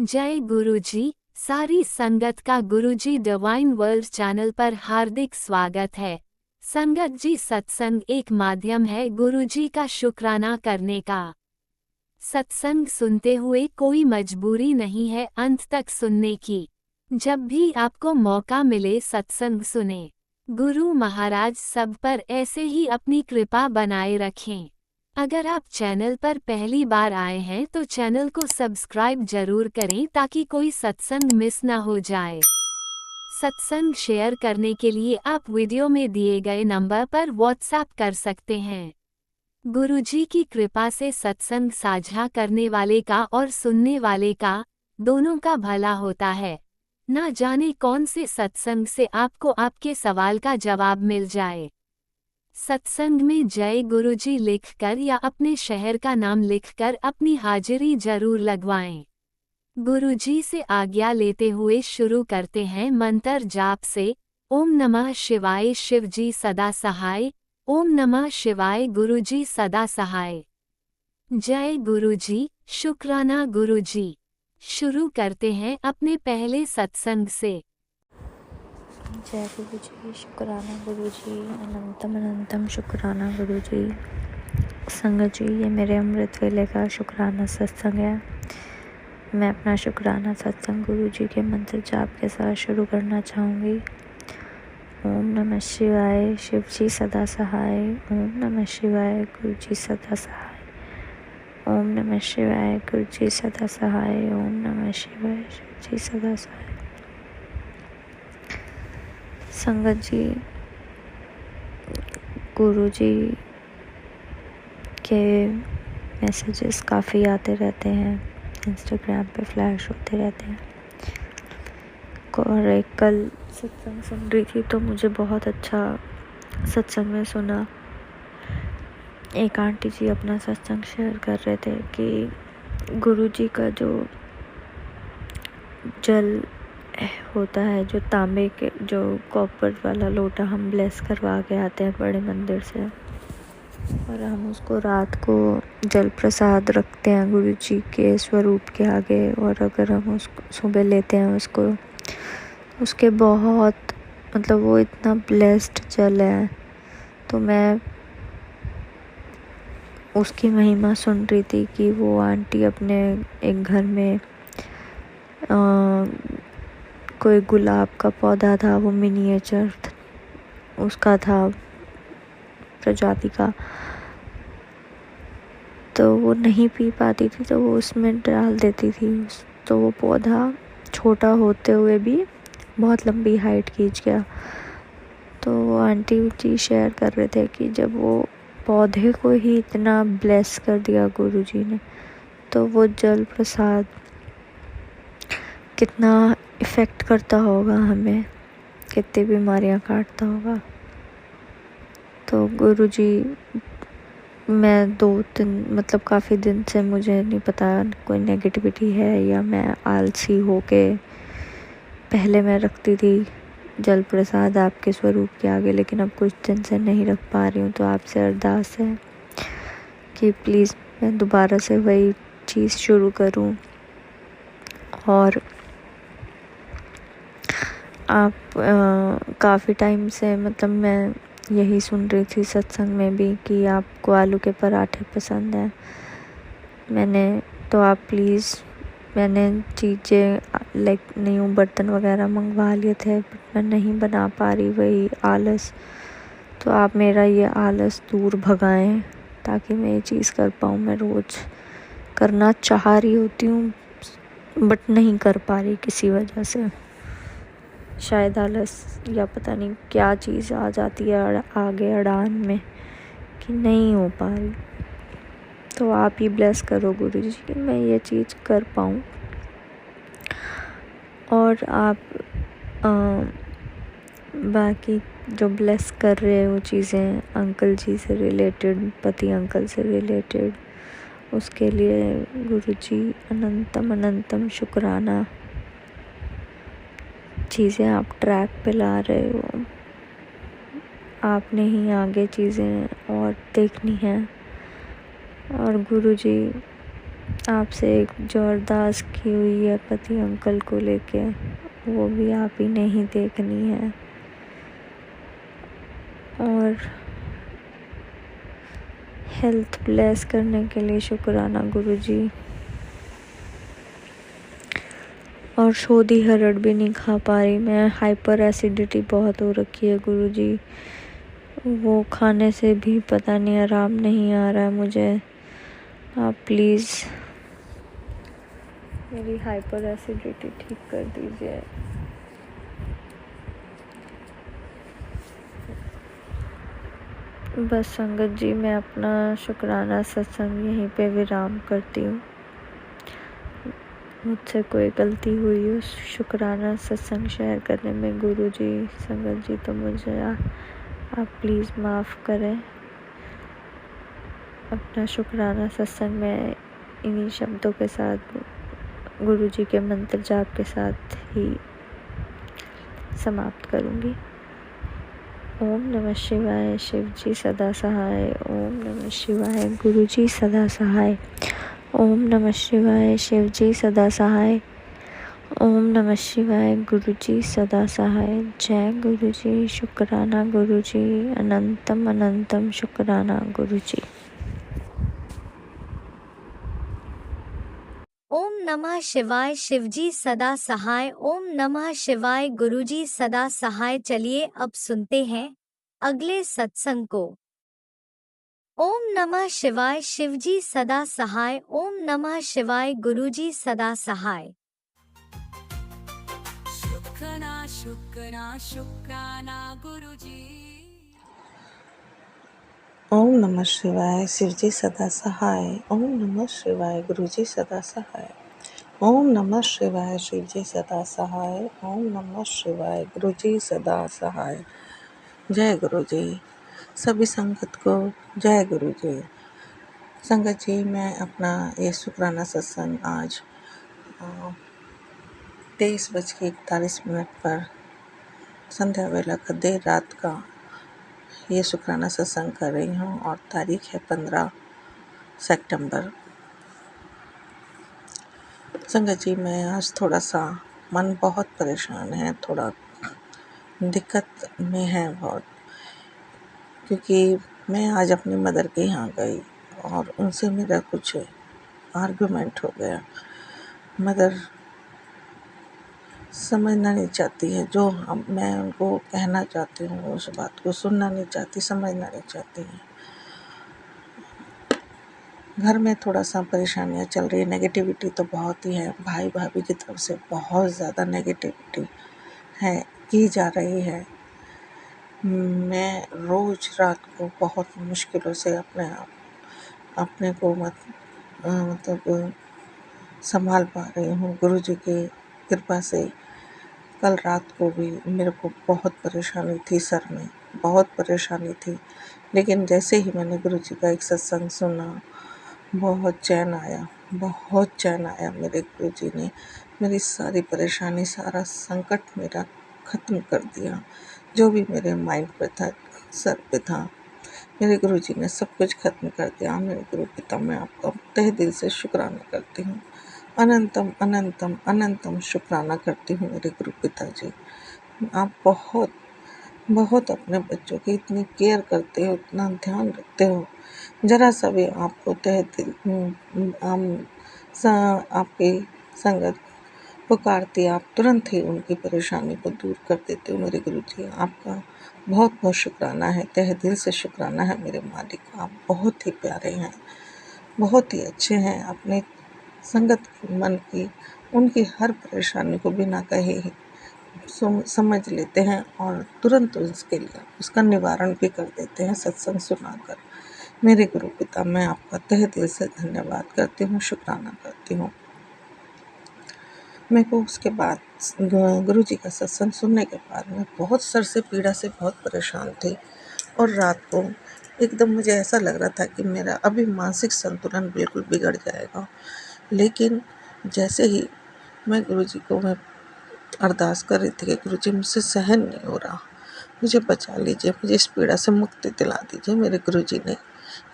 जय गुरुजी। सारी संगत का गुरुजी डिवाइन वर्ल्ड चैनल पर हार्दिक स्वागत है। संगत जी, सत्संग एक माध्यम है गुरुजी का शुक्राना करने का। सत्संग सुनते हुए कोई मजबूरी नहीं है अंत तक सुनने की। जब भी आपको मौका मिले सत्संग सुने। गुरु महाराज सब पर ऐसे ही अपनी कृपा बनाए रखें। अगर आप चैनल पर पहली बार आए हैं तो चैनल को सब्सक्राइब जरूर करें ताकि कोई सत्संग मिस ना हो जाए। सत्संग शेयर करने के लिए आप वीडियो में दिए गए नंबर पर व्हाट्सएप कर सकते हैं। गुरुजी की कृपा से सत्संग साझा करने वाले का और सुनने वाले का दोनों का भला होता है। ना जाने कौन से सत्संग से आपको आपके सवाल का जवाब मिल जाए। सत्संग में जय गुरुजी लिखकर या अपने शहर का नाम लिखकर अपनी हाजिरी जरूर लगवाएं। गुरुजी से आज्ञा लेते हुए शुरू करते हैं मंत्र जाप से। ओम नमः शिवाय शिवजी सदा सहाय। ओम नमः शिवाय गुरुजी सदा सहाय। जय गुरुजी, शुक्राना गुरुजी। शुरू करते हैं अपने पहले सत्संग से। जय गुरु जी, शुक्राना गुरु जी, अनंतम अनंतम शुक्राना गुरु जी। संगत जी, ये मेरे अमृत वेले का शुक्राना सत्संग है। मैं अपना शुक्राना सत्संग गुरु जी के मंत्र जाप के साथ शुरू करना चाहूँगी। ओम नमः शिवाय शिव जी सदा सहाय। ओम नमः शिवाय गुरु जी सदा सहाय। ओम नमः शिवाय गुरु जी सदा सहाय। ओम नमः शिवाय शिव जी सदा सहाय। संगत जी, गुरु जी के मैसेजेस काफ़ी आते रहते हैं, इंस्टाग्राम पे फ्लैश होते रहते हैं। और एक कल सत्संग सुन रही थी तो मुझे बहुत अच्छा सत्संग में सुना। एक आंटी जी अपना सत्संग शेयर कर रहे थे कि गुरु जी का जो जल होता है, जो तांबे के जो कॉपर वाला लोटा हम ब्लेस करवा के आते हैं बड़े मंदिर से, और हम उसको रात को जल प्रसाद रखते हैं गुरु जी के स्वरूप के आगे। और अगर हम उसको सुबह लेते हैं उसको, उसके बहुत मतलब वो इतना ब्लेस्ड जल है। तो मैं उसकी महिमा सुन रही थी कि वो आंटी अपने एक घर में कोई गुलाब का पौधा था, वो मिनिएचर उसका था प्रजाति का, तो वो नहीं पी पाती थी तो वो उसमें डाल देती थी। तो वो पौधा छोटा होते हुए भी बहुत लंबी हाइट खींच गया। तो वो आंटी जी शेयर कर रहे थे कि जब वो पौधे को ही इतना ब्लेस कर दिया गुरु जी ने, तो वो जल प्रसाद कितना इफ़ेक्ट करता होगा हमें, कितनी बीमारियां काटता होगा। तो गुरु जी, मैं 2-3 मतलब काफ़ी दिन से मुझे नहीं पता कोई नेगेटिविटी है या मैं आलसी हो के पहले मैं रखती थी जल प्रसाद आपके स्वरूप के आगे, लेकिन अब कुछ दिन से नहीं रख पा रही हूँ। तो आपसे अरदास है कि प्लीज़ मैं दोबारा से वही चीज़ शुरू करूँ। और आप काफ़ी टाइम से मतलब मैं यही सुन रही थी सत्संग में भी कि आपको आलू के पराठे पसंद हैं। तो आप प्लीज़, मैंने चीज़ें लाइक न्यू बर्तन वगैरह मंगवा लिए थे, बट मैं नहीं बना पा रही, वही आलस। तो आप मेरा ये आलस दूर भगाएं ताकि मैं ये चीज़ कर पाऊँ। मैं रोज़ करना चाह रही होती हूँ बट नहीं कर पा रही किसी वजह से, शायद आलस या पता नहीं क्या चीज़ आ जाती है आगे अड़ान में कि नहीं हो पा रही। तो आप ही ब्लेस करो गुरु जी कि मैं ये चीज़ कर पाऊँ। और आप बाकी जो ब्लेस कर रहे हो चीज़ें अंकल जी से रिलेटेड, पति अंकल से रिलेटेड, उसके लिए गुरु जी अनंतम अनंतम शुक्राना। चीज़ें आप ट्रैक पे ला रहे हो, आपने ही आगे चीज़ें और देखनी है। और गुरु जी आपसे एक जो अरदास की हुई है पति अंकल को लेके, वो भी आप ही ने ही देखनी है। और हेल्थ ब्लेस करने के लिए शुक्राना गुरुजी। और शोधी हरड़ भी नहीं खा पा रही मैं, हाइपर एसिडिटी बहुत हो रखी है गुरुजी। वो खाने से भी पता नहीं आराम नहीं आ रहा है मुझे। आप प्लीज़ मेरी हाइपर एसिडिटी ठीक कर दीजिए। बस संगत जी, मैं अपना शुक्राना सत्संग यहीं पे विराम करती हूँ। मुझसे कोई गलती हुई हो शुक्राना सत्संग शेयर करने में गुरु जी, संगत जी, तो मुझे आप प्लीज़ माफ़ करें। अपना शुक्राना सत्संग में इन्हीं शब्दों के साथ, गुरु जी के मंत्र जाप के साथ ही समाप्त करूँगी। ओम नमः शिवाय, शिव जी सदा सहाय। ओम नमः शिवाय, गुरु जी सदा सहाय। ओम नमः शिवाय, शिव जी सदा सहाय। ओम नमः शिवाय, गुरु जी सदा सहाय। जय गुरु जी, शुक्राना गुरु जी, अनंतम अनंतम शुक्राना गुरु जी। ओम नमः शिवाय, शिवजी सदा सहाय। ओम नमः शिवाय, गुरुजी सदा सहाय। चलिए अब सुनते हैं अगले सत्संग को। ओम नमः शिवाय, शिवजी सदा सहाय। ओम नमः शिवाय, गुरुजी सदा सहाय। शुक्राना गुरुजी। ओम नमः शिवाय, शिवजी सदा सहाय। ओम नमः शिवाय, गुरुजी सदा सहाय। ओम नमः शिवाय, शिवजी सदा सहाय। ओम नमः शिवाय, गुरुजी सदा सहाय। जय गुरुजी। सभी संगत को जय गुरुजी। संगत जी, मैं अपना ये शुक्राना सत्संग आज 23:41 पर संध्या वेला का देर रात का ये शुक्राना सत्संग कर रही हूँ और तारीख है 15 सितंबर। संगत जी, मैं आज थोड़ा सा मन बहुत परेशान है, थोड़ा दिक्कत में है बहुत, क्योंकि मैं आज अपनी मदर के यहाँ गई और उनसे मेरा कुछ आर्गुमेंट हो गया। मदर समझना नहीं चाहती है, जो मैं उनको कहना चाहती हूँ उस बात को सुनना नहीं चाहती, समझना नहीं चाहती है। घर में थोड़ा सा परेशानियाँ चल रही है, नेगेटिविटी तो बहुत ही है, भाई भाभी की तरफ से बहुत ज़्यादा नेगेटिविटी है की जा रही है। मैं रोज़ रात को बहुत मुश्किलों से अपने को मतलब संभाल पा रही हूँ। गुरुजी की कृपा से कल रात को भी मेरे को बहुत परेशानी थी, सर में बहुत परेशानी थी, लेकिन जैसे ही मैंने गुरुजी का एक सत्संग सुना, बहुत चैन आया, बहुत चैन आया। मेरे गुरुजी ने मेरी सारी परेशानी, सारा संकट मेरा ख़त्म कर दिया। जो भी मेरे माइंड पे था, सर पे था, मेरे गुरुजी ने सब कुछ ख़त्म कर दिया। मेरे गुरु पिता, मैं आपका तहे दिल से शुक्राना करती हूँ। अनंतम अनंतम अनंतम शुक्राना करती हूँ मेरे गुरु पिता जी। आप बहुत बहुत अपने बच्चों की इतनी केयर करते हो, इतना ध्यान रखते हो। ज़रा सा भी आपको तहे दिल आपकी संगत पुकारती, आप तुरंत ही उनकी परेशानी को दूर कर देते हो। मेरे गुरुजी, आपका बहुत बहुत शुक्राना है, तहे दिल से शुक्राना है मेरे मालिक। आप बहुत ही प्यारे हैं, बहुत ही अच्छे हैं। अपने संगत मन की, उनकी हर परेशानी को बिना कहे ही समझ लेते हैं और तुरंत उसका निवारण भी कर देते हैं सत्संग सुनाकर। मेरे गुरु पिता, मैं आपका तहे दिल से धन्यवाद करती हूँ, शुक्राना करती हूँ। मेरे को उसके बाद गुरु जी का सत्संग सुनने के बाद मैं बहुत सर से पीड़ा से बहुत परेशान थी और रात को एकदम मुझे ऐसा लग रहा था कि मेरा अभी मानसिक संतुलन बिल्कुल बिगड़ जाएगा। लेकिन जैसे ही मैं मैं अरदास कर रही थी कि गुरु जी, मुझसे सहन नहीं हो रहा, मुझे बचा लीजिए, मुझे इस पीड़ा से मुक्ति दिला दीजिए। मेरे गुरु जी ने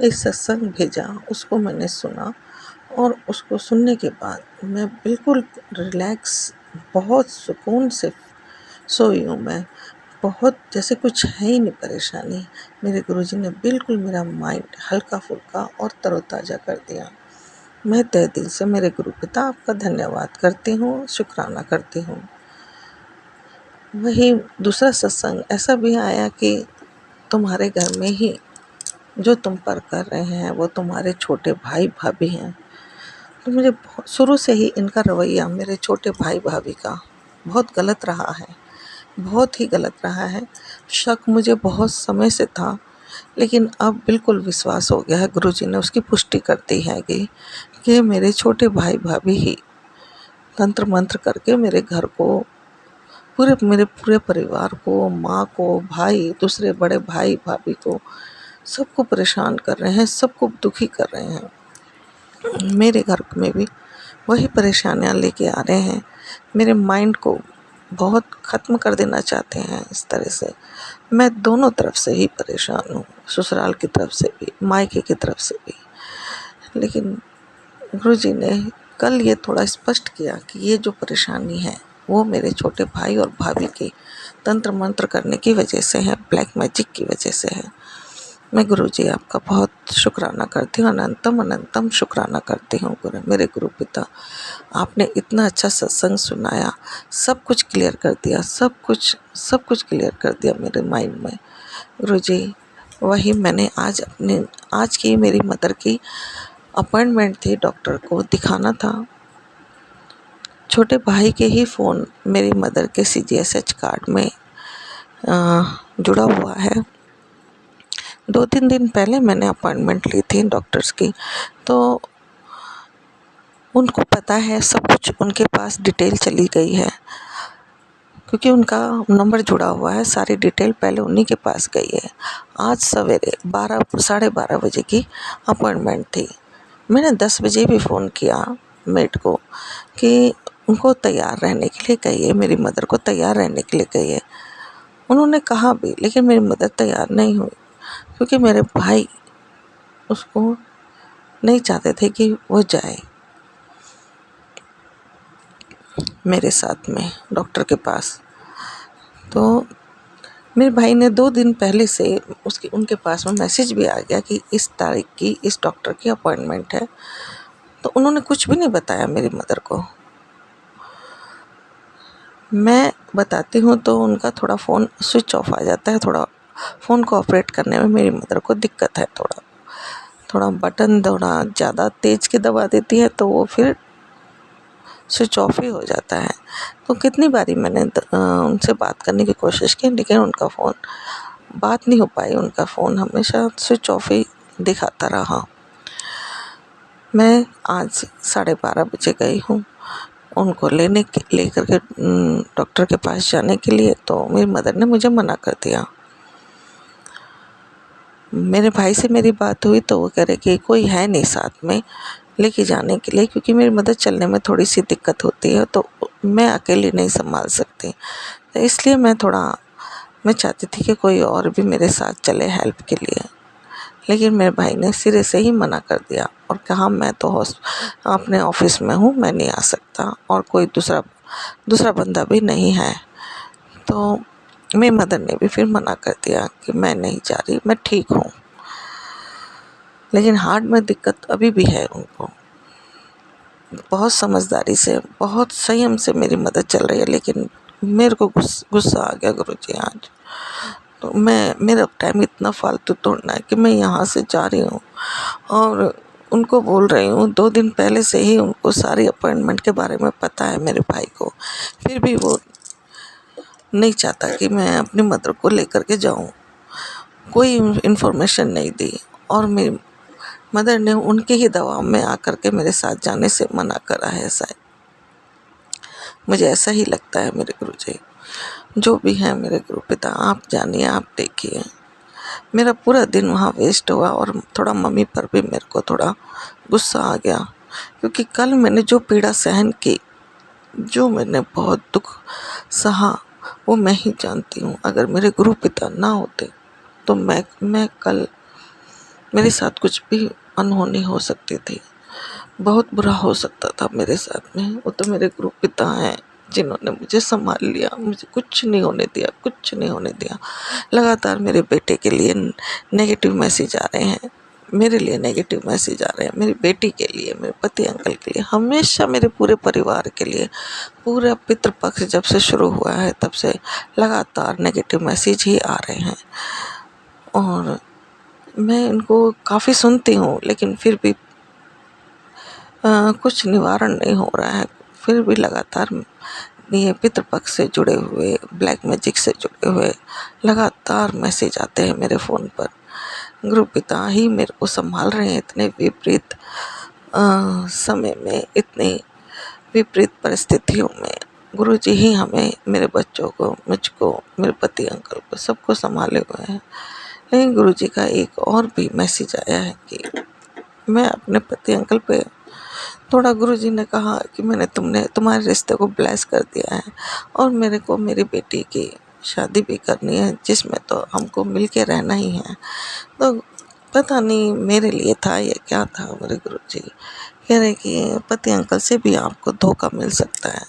एक सत्संग भेजा, उसको मैंने सुना और उसको सुनने के बाद मैं बिल्कुल रिलैक्स, बहुत सुकून से सोई हूँ मैं। बहुत जैसे कुछ है ही नहीं परेशानी। मेरे गुरुजी ने बिल्कुल मेरा माइंड हल्का-फुल्का और तरोताज़ा कर दिया। मैं तहे दिल से मेरे गुरु पिता आपका धन्यवाद करती हूँ, शुक्राना करती हूँ। वही दूसरा सत्संग ऐसा भी आया कि तुम्हारे घर में ही जो तुम पर कर रहे हैं वो तुम्हारे छोटे भाई भाभी हैं। तो मुझे शुरू से ही इनका रवैया मेरे छोटे भाई भाभी का बहुत गलत रहा है, बहुत ही गलत रहा है। शक मुझे बहुत समय से था, लेकिन अब बिल्कुल विश्वास हो गया है। गुरुजी ने उसकी पुष्टि कर दी है कि मेरे छोटे भाई भाभी ही तंत्र मंत्र करके मेरे घर को, मेरे पूरे परिवार को, माँ को, भाई, दूसरे बड़े भाई भाभी को, सबको परेशान कर रहे हैं, सबको दुखी कर रहे हैं। मेरे घर में भी वही परेशानियाँ लेके आ रहे हैं। मेरे माइंड को बहुत ख़त्म कर देना चाहते हैं इस तरह से। मैं दोनों तरफ से ही परेशान हूँ, ससुराल की तरफ से भी, मायके की तरफ से भी। लेकिन गुरुजी ने कल ये थोड़ा स्पष्ट किया कि ये जो परेशानी है वो मेरे छोटे भाई और भाभी के तंत्र मंत्र करने की वजह से है, ब्लैक मैजिक की वजह से है। मैं गुरुजी आपका बहुत शुक्राना करती हूँ, अनंतम अनंतम शुक्राना करती हूँ मेरे गुरु पिता। आपने इतना अच्छा सत्संग सुनाया, सब कुछ क्लियर कर दिया, सब कुछ क्लियर कर दिया मेरे माइंड में। गुरुजी, वही मैंने आज की मेरी मदर की अपॉइंटमेंट थी, डॉक्टर को दिखाना था। छोटे भाई के ही फ़ोन मेरी मदर के CGSH कार्ड में जुड़ा हुआ है। 2-3 दिन पहले मैंने अपॉइंटमेंट ली थी डॉक्टर्स की, तो उनको पता है, सब कुछ उनके पास डिटेल चली गई है, क्योंकि उनका नंबर जुड़ा हुआ है। सारी डिटेल पहले उन्हीं के पास गई है। आज सवेरे 12 साढ़े 12 बजे की अपॉइंटमेंट थी। मैंने 10 बजे भी फ़ोन किया मेड को कि उनको तैयार रहने के लिए कहिए, मेरी मदर को तैयार रहने के लिए कहिए। उन्होंने कहा भी, लेकिन मेरी मदर तैयार नहीं हुई, क्योंकि मेरे भाई उसको नहीं चाहते थे कि वो जाए मेरे साथ में डॉक्टर के पास। तो मेरे भाई ने 2 दिन पहले से उनके पास में मैसेज भी आ गया कि इस तारीख की इस डॉक्टर की अपॉइंटमेंट है। तो उन्होंने कुछ भी नहीं बताया मेरी मदर को। मैं बताती हूँ तो उनका थोड़ा फ़ोन स्विच ऑफ आ जाता है, थोड़ा फ़ोन को ऑपरेट करने में मेरी मदर को दिक्कत है। थोड़ा बटन थोड़ा ज़्यादा तेज़ की दबा देती है तो वो फिर स्विच ऑफ ही हो जाता है। तो कितनी बारी मैंने उनसे बात करने की कोशिश की, लेकिन उनका फ़ोन बात नहीं हो पाई। उनका फ़ोन हमेशा स्विच ऑफ ही दिखाता रहा। मैं आज 12:30 बजे गई हूँ उनको लेकर के डॉक्टर के पास जाने के लिए, तो मेरी मदर ने मुझे मना कर दिया। मेरे भाई से मेरी बात हुई तो वो कह रहे कि कोई है नहीं साथ में लेके जाने के लिए, क्योंकि मेरी मदर चलने में थोड़ी सी दिक्कत होती है, तो मैं अकेली नहीं संभाल सकती। तो इसलिए मैं चाहती थी कि कोई और भी मेरे साथ चले हेल्प के लिए, लेकिन मेरे भाई ने सिरे से ही मना कर दिया और कहा मैं तो अपने ऑफिस में हूँ, मैं नहीं आ सकता, और कोई दूसरा बंदा भी नहीं है। तो मेरी मदर ने भी फिर मना कर दिया कि मैं नहीं जा रही, मैं ठीक हूँ। लेकिन हार्ट में दिक्कत अभी भी है उनको। बहुत समझदारी से, बहुत संयम से मेरी मदद चल रही है, लेकिन मेरे को गुस्सा आ गया गुरुजी आज। तो मेरा टाइम इतना फालतू तोड़ना है कि मैं यहाँ से जा रही हूँ और उनको बोल रही हूँ। 2 दिन पहले से ही उनको सारी अपॉइंटमेंट के बारे में पता है मेरे भाई को, फिर भी वो नहीं चाहता कि मैं अपनी मदर को लेकर के जाऊँ। कोई इन्फॉर्मेशन नहीं दी और मेरी मदर ने उनके ही दबाव में आकर के मेरे साथ जाने से मना करा है शायद। मुझे ऐसा ही लगता है मेरे गुरुजी। जो भी है मेरे गुरु पिता, आप जानिए, आप देखिए। मेरा पूरा दिन वहाँ वेस्ट हुआ और थोड़ा मम्मी पर भी मेरे को थोड़ा गुस्सा आ गया, क्योंकि कल मैंने जो पीड़ा सहन की, जो मैंने बहुत दुख सहा, वो मैं ही जानती हूँ। अगर मेरे गुरु पिता ना होते तो मैं कल मेरे साथ कुछ भी अनहोनी हो सकती थी। बहुत बुरा हो सकता था मेरे साथ में। वो तो मेरे गुरु पिता हैं जिन्होंने मुझे संभाल लिया, मुझे कुछ नहीं होने दिया, कुछ नहीं होने दिया। लगातार मेरे बेटे के लिए नेगेटिव मैसेज आ रहे हैं, मेरे लिए नेगेटिव मैसेज आ रहे हैं, मेरी बेटी के लिए, मेरे पति अंकल के लिए, हमेशा मेरे पूरे परिवार के लिए। पूरा पितृपक्ष जब से शुरू हुआ है तब से लगातार नेगेटिव मैसेज ही आ रहे हैं और मैं इनको काफ़ी सुनती हूँ, लेकिन फिर भी कुछ निवारण नहीं हो रहा है। फिर भी लगातार ये पितृपक्ष से जुड़े हुए, ब्लैक मैजिक से जुड़े हुए लगातार मैसेज आते हैं मेरे फ़ोन पर। गुरु पिता ही मेरे को संभाल रहे हैं इतने विपरीत समय में, इतनी विपरीत परिस्थितियों में। गुरु जी ही हमें, मेरे बच्चों को, मुझको, मेरे पति अंकल को, सबको संभाले हुए हैं। लेकिन गुरु जी का एक और भी मैसेज आया है कि मैं अपने पति अंकल पे थोड़ा, गुरुजी ने कहा कि मैंने तुम्हारे रिश्ते को ब्लेस कर दिया है और मेरे को मेरी बेटी की शादी भी करनी है, जिसमें तो हमको मिल के रहना ही है। तो पता नहीं मेरे लिए था या क्या था। मेरे गुरुजी कह रहे कि पति अंकल से भी आपको धोखा मिल सकता है।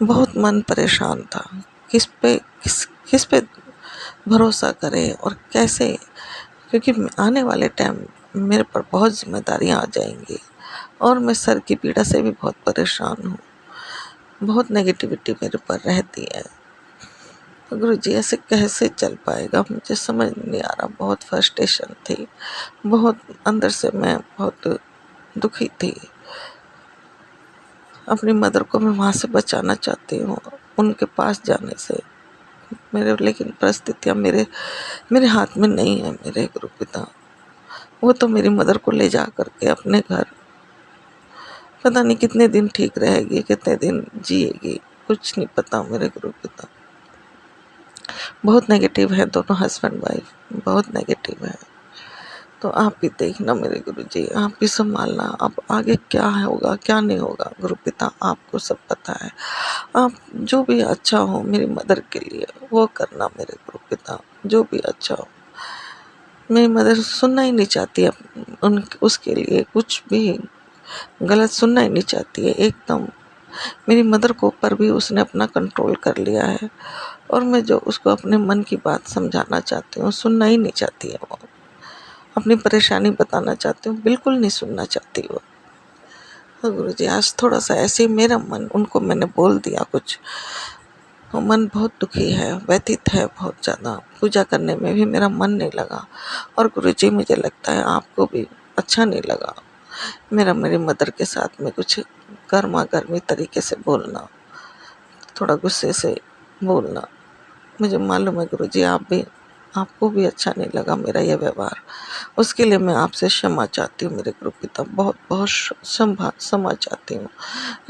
बहुत मन परेशान था, किस पे भरोसा करें और कैसे, क्योंकि आने वाले टाइम मेरे पर बहुत जिम्मेदारियां आ जाएंगी और मैं सर की पीड़ा से भी बहुत परेशान हूँ। बहुत नेगेटिविटी मेरे पर रहती है। तो गुरुजी ऐसे कैसे चल पाएगा, मुझे समझ नहीं आ रहा। बहुत फ्रस्ट्रेशन थी, बहुत अंदर से मैं बहुत दुखी थी। अपनी मदर को मैं वहाँ से बचाना चाहती हूँ, उनके पास जाने से मेरे, लेकिन परिस्थितियाँ मेरे हाथ में नहीं है। मेरे गुरु पिता, वो तो मेरी मदर को ले जा करके अपने घर, पता नहीं कितने दिन ठीक रहेगी, कितने दिन जिएगी, कुछ नहीं पता। मेरे गुरु पिता बहुत नेगेटिव है, दोनों हस्बैंड वाइफ बहुत नेगेटिव है। तो आप भी देखना मेरे गुरुजी, आप भी संभालना। अब आगे क्या होगा क्या नहीं होगा, गुरु पिता आपको सब पता है। आप जो भी अच्छा हो मेरी मदर के लिए वो करना मेरे गुरु पिता, जो भी अच्छा हो। मेरी मदर सुनना ही नहीं चाहती है, उसके लिए कुछ भी गलत सुनना ही नहीं चाहती है एकदम। मेरी मदर को ऊपर भी उसने अपना कंट्रोल कर लिया है और मैं जो उसको अपने मन की बात समझाना चाहती हूँ सुनना ही नहीं चाहती है। वो अपनी परेशानी बताना चाहती हूँ, बिल्कुल नहीं सुनना चाहती वो। तो गुरुजी आज थोड़ा सा ऐसे ही मेरा मन, उनको मैंने बोल दिया कुछ, तो मन बहुत दुखी है, व्यथित है बहुत ज़्यादा। पूजा करने में भी मेरा मन नहीं लगा और गुरुजी मुझे लगता है आपको भी अच्छा नहीं लगा मेरी मदर के साथ में कुछ गर्मा गर्मी तरीके से बोलना, थोड़ा गुस्से से बोलना। मुझे मालूम है गुरुजी आपको भी अच्छा नहीं लगा मेरा यह व्यवहार। उसके लिए मैं आपसे क्षमा चाहती हूँ मेरे गुरु पिता, बहुत बहुत क्षमा चाहती हूँ।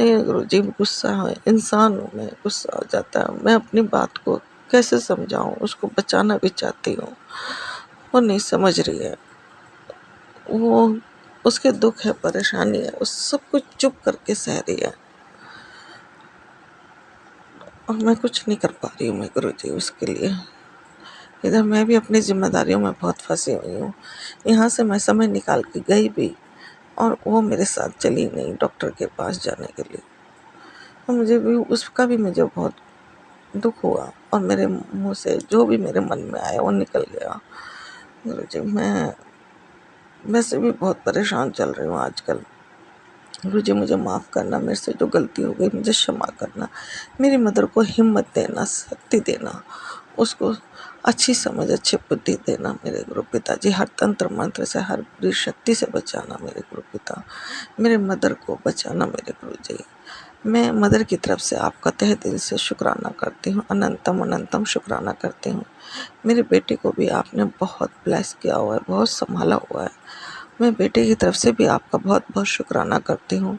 नहीं गुरुजी, गुस्सा है, इंसान हूँ मैं, गुस्सा हो जाता है। मैं अपनी बात को कैसे समझाऊँ, उसको बचाना भी चाहती हूँ, वो नहीं समझ रही है। वो उसके दुख है, परेशानी है, उस सब कुछ चुप करके सह रही है और मैं कुछ नहीं कर पा रही हूँ मैं गुरुजी उसके लिए। इधर मैं भी अपनी जिम्मेदारियों में बहुत फंसी हुई हूँ। यहाँ से मैं समय निकाल के गई भी और वो मेरे साथ चली नहीं डॉक्टर के पास जाने के लिए। और मुझे भी उसका भी मुझे बहुत दुख हुआ और मेरे मुंह से जो भी मेरे मन में आया वो निकल गया। गुरुजी मैं वैसे भी बहुत परेशान चल रही हूँ आजकल। गुरुजी मुझे माफ़ करना, मेरे से जो गलती हो गई मुझे क्षमा करना। मेरी मदर को हिम्मत देना, शक्ति देना, उसको अच्छी समझ, अच्छी बुद्धि देना मेरे गुरु पिताजी। हर तंत्र मंत्र से, हर बुरी शक्ति से बचाना मेरे गुरु पिता। मेरे मदर को बचाना मेरे गुरुजी। मैं मदर की तरफ से आपका तहे दिल से शुक्राना करती हूँ, अनंतम अनंतम शुक्राना करती हूँ। मेरे बेटे को भी आपने बहुत ब्लेस किया हुआ है, बहुत संभाला हुआ है। मैं बेटे की तरफ से भी आपका बहुत बहुत शुक्राना करती हूँ,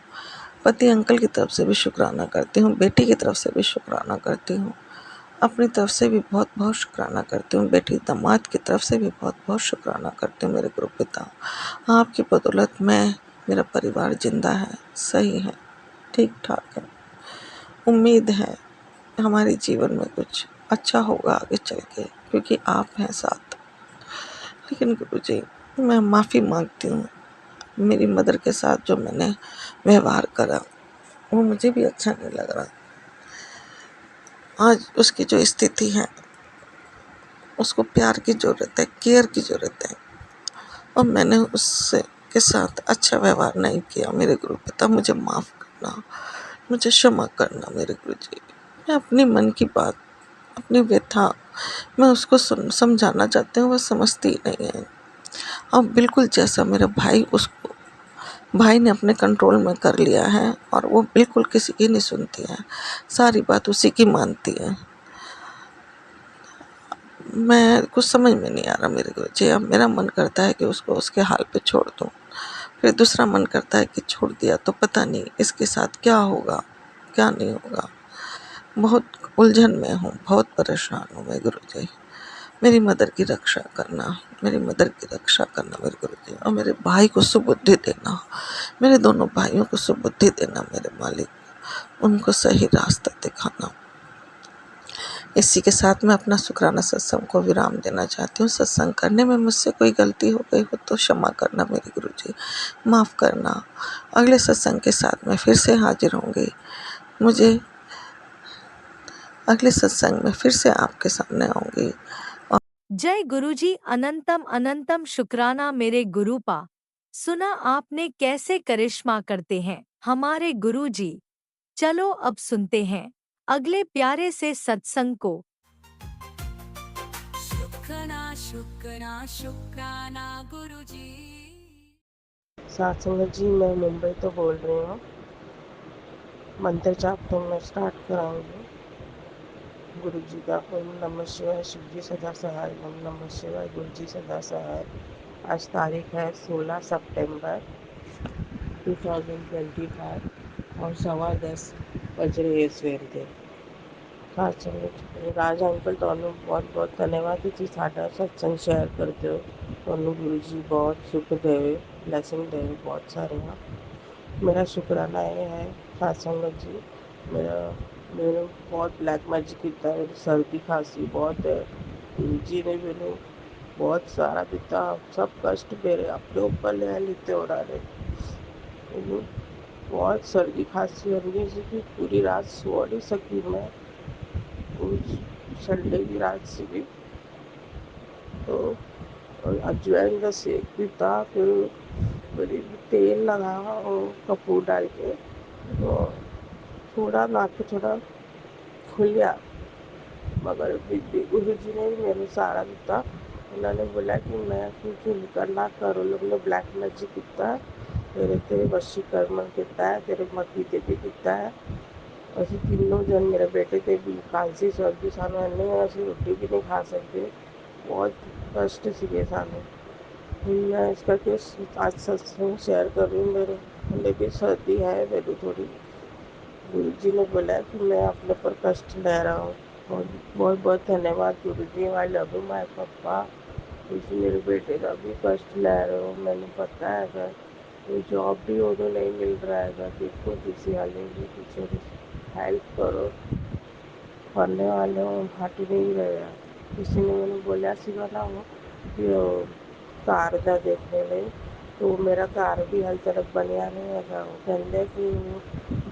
पति अंकल की तरफ से भी शुक्राना करती हूँ, बेटी की तरफ से भी शुक्राना करती हूँ, अपनी तरफ से भी बहुत बहुत शुक्राना करती हूँ, बेटी दामाद की तरफ से भी बहुत बहुत शुक्राना करती हूँ मेरे गुरु पिता। आपकी बदौलत मेरा परिवार जिंदा है, सही है, ठीक ठाक है। उम्मीद है हमारे जीवन में कुछ अच्छा होगा आगे चल के, क्योंकि आप हैं साथ। लेकिन गुरुजी मैं माफ़ी मांगती हूँ, मेरी मदर के साथ जो मैंने व्यवहार करा वो मुझे भी अच्छा नहीं लग रहा। आज उसकी जो स्थिति है, उसको प्यार की ज़रूरत है, केयर की ज़रूरत है, और मैंने उससे के साथ अच्छा व्यवहार नहीं किया। मेरे गुरु पिता, मुझे माफ़ करना, मुझे क्षमा करना मेरे गुरु जी। मैं अपनी मन की बात, अपनी व्यथा मैं उसको समझाना चाहती हूँ, वो समझती ही नहीं है। अब बिल्कुल जैसा मेरा भाई, उसको भाई ने अपने कंट्रोल में कर लिया है और वो बिल्कुल किसी की नहीं सुनती है, सारी बात उसी की मानती है। मैं कुछ समझ में नहीं आ रहा मेरे को जी। अब मेरा मन करता है कि उसको उसके हाल पे छोड़ दूँ, फिर दूसरा मन करता है कि छोड़ दिया तो पता नहीं इसके साथ क्या होगा, क्या नहीं होगा। बहुत उलझन में हूँ, बहुत परेशान हूँ मेरे गुरुजी। मेरी मदर की रक्षा करना, मेरी मदर की रक्षा करना मेरे गुरुजी, और मेरे भाई को सुबुद्धि देना, मेरे दोनों भाइयों को सुबुद्धि देना मेरे मालिक, उनको सही रास्ता दिखाना। इसी के साथ मैं अपना शुक्राना सत्संग को विराम देना चाहती हूँ। सत्संग करने में मुझसे कोई गलती हो गई हो तो क्षमा करना मेरे गुरुजी, माफ़ करना। अगले सत्संग के साथ मैं फिर से हाजिर होंगी। मुझे अगले सत्संग में फिर से आपके सामने आऊँगी। जय गुरुजी। अनंतम अनंतम शुक्राना मेरे गुरुपा। सुना आपने कैसे करिश्मा करते हैं हमारे गुरुजी। चलो अब सुनते हैं अगले प्यारे से सत्संग को। शुक्राना शुक्राना शुक्राना गुरुजी। साथ संगत जी, मैं मुंबई तो बोल रही हूँ। मंत्र जाप तो मैं स्टार्ट कराऊंगी। गुरु जी का ओम नमः शिवाय, शिव जी सदा सहाय, ओम नमः शिवाय, गुरु जी सदा सहाय। आज तारीख है 16 सितंबर 2025 और 10:15 बज रहे हैं सवेर के। साथ संगत राज अंकल ਤੁਹਾਨੂੰ ਬਹੁਤ ਧੰਨਵਾਦ ਕਿ ਤੁਸੀਂ ਸਾਡਾ ਸਤਸੰਗ ਸ਼ੇਅਰ ਕਰਦੇ ਹੋ। ਤੁਹਾਨੂੰ ਗੁਰੂ ਜੀ ਬਹੁਤ ਸੁਖ ਦੇਵੇ, ਬਲੈਸਿੰਗ ਦੇਵੇ ਬਹੁਤ ਸਾਰੀਆਂ। मेरा शुक्राना ये है साथ संगत जी, मेरा मैंने बहुत ब्लैक मैजिक किया, मेरी सर्दी खांसी बहुत है। गुरु जी ने मैंने बहुत सारा दिता, सब कष्ट मेरे अपने ऊपर ले लेते हो रहा है। बहुत सर्दी खांसी हो रही है कि पूरी रात सो नहीं सकी मैं। उस संडे की रात से भी तो अजवाइन का सेक भी था, फिर मेरी तेल लगाया और कपूर डाल के तो थोड़ा नाक थोड़ा खुलिया, मगर गुरु जी ने मेरे सारा दिता। उन्होंने बोला कि मैं कुछ करना करो, लोग ने ब्लैक मैजिक किया तेरे ते वशीकरण किया है, तेरे मती ते भी किया है। ਅਸੀਂ तीनों जन, मेरे बेटे ते भी खांसी सर्दी सानू इन्ने ਅਸੀਂ रोटी भी नहीं खा सकते, बहुत कष्ट सीगे सानू। मैं इस करके आज सत्संग शेयर कर रही हूँ। मेरे भी सर्दी है मेरी थोड़ी। गुरु जी ने बोला कि मैं अपने पर कष्ट ले रहा हूँ। बहुत बहुत धन्यवाद गुरु जी। आई लव यू माय पापा। कुछ मेरे बेटे का भी कष्ट ले रहे हो, मैंने पता है अगर कोई जॉब भी उन्हें नहीं मिल रहा है, देखो किसी वाले भी कुछ हेल्प करो, पढ़ने वाले हट नहीं रहे। किसी ने मैंने बोला सीगा ना वो कि कार का देखने में, तो मेरा कार भी हाल तक बनया नहीं है। वो कहते कि वो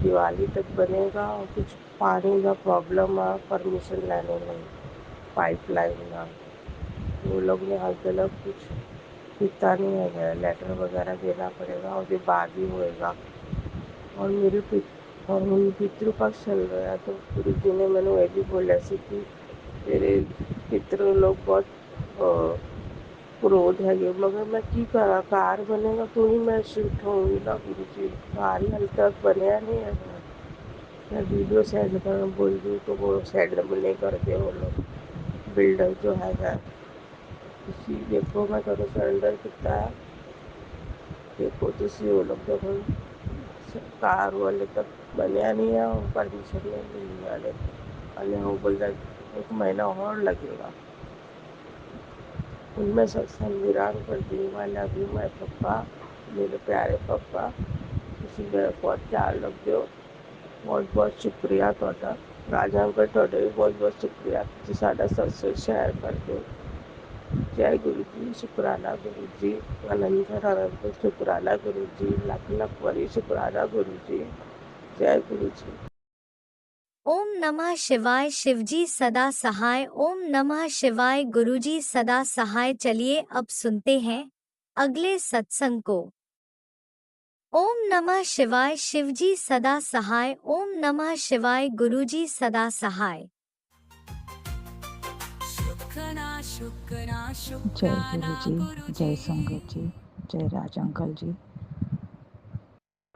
दिवाली तक बनेगा और कुछ पानी का प्रॉब्लम है, परमिशन लेने में पाइपलाइन का वो लोग ने हाल तक कुछ कितना नहीं है, लेटर वगैरह देना पड़ेगा, उसके बाद ही होएगा। और मेरे और मेरी पितृ पक्ष चल रहा है, तो गुरु जी ने मैंने वही भी बोला सी कि मेरे पितृ लोग बहुत क्रोध है, मगर मैं की करा, कार बनेगा तो ही मैं शिफ्ट होंगी ना गुरु जी। कार ही हाल तक बनया नहीं है। मैं वीडियो सेंड कर बोल दूँ तो वो सेंड नहीं करते वो लोग, बिल्डर जो है। ਤੁਸੀਂ ਦੇਖੋ मैं ਤੁਹਾਨੂੰ सरेंडर किया है, देखो ਤੁਸੀਂ वो लोग देखो कार वाले तक बनया नहीं है और परमिशन नहीं मिलने वाले, अरे वो बोल रहा 1 महीना और लगेगा। उनमें सत्संग विराम कर दी। मैं लव यू माय पप्पा, मेरे प्यारे पप्पा, ਤੁਸੀਂ मेरा बहुत ख्याल रखते हो। बहुत बहुत शुक्रिया राजा अंकल, ਤੁਹਾਡਾ भी बहुत बहुत शुक्रिया ਤੁਸੀਂ ਸਾਡਾ सत्संग शेयर करते हो। जय गुरु जी, शुक्राना गुरु जी, अनंत अनंत शुक्राना गुरु जी, लख लख वरी शुक्राना गुरु जी। जय गुरु जी। ओम नमः शिवाय। शिवजी सदा सहाय। ओम नमः शिवाय। गुरुजी सदा सहाय। चलिए अब सुनते हैं अगले सत्संग को। ओम नमः शिवाय। शिवजी सदा सहाय। ओम नमः शिवाय। गुरुजी सदा सहाय। शुक्राना शुक्राना जय शुक्राना गुरु जी, गुरु जय जी। संगत जी, जय राज अंकल जी।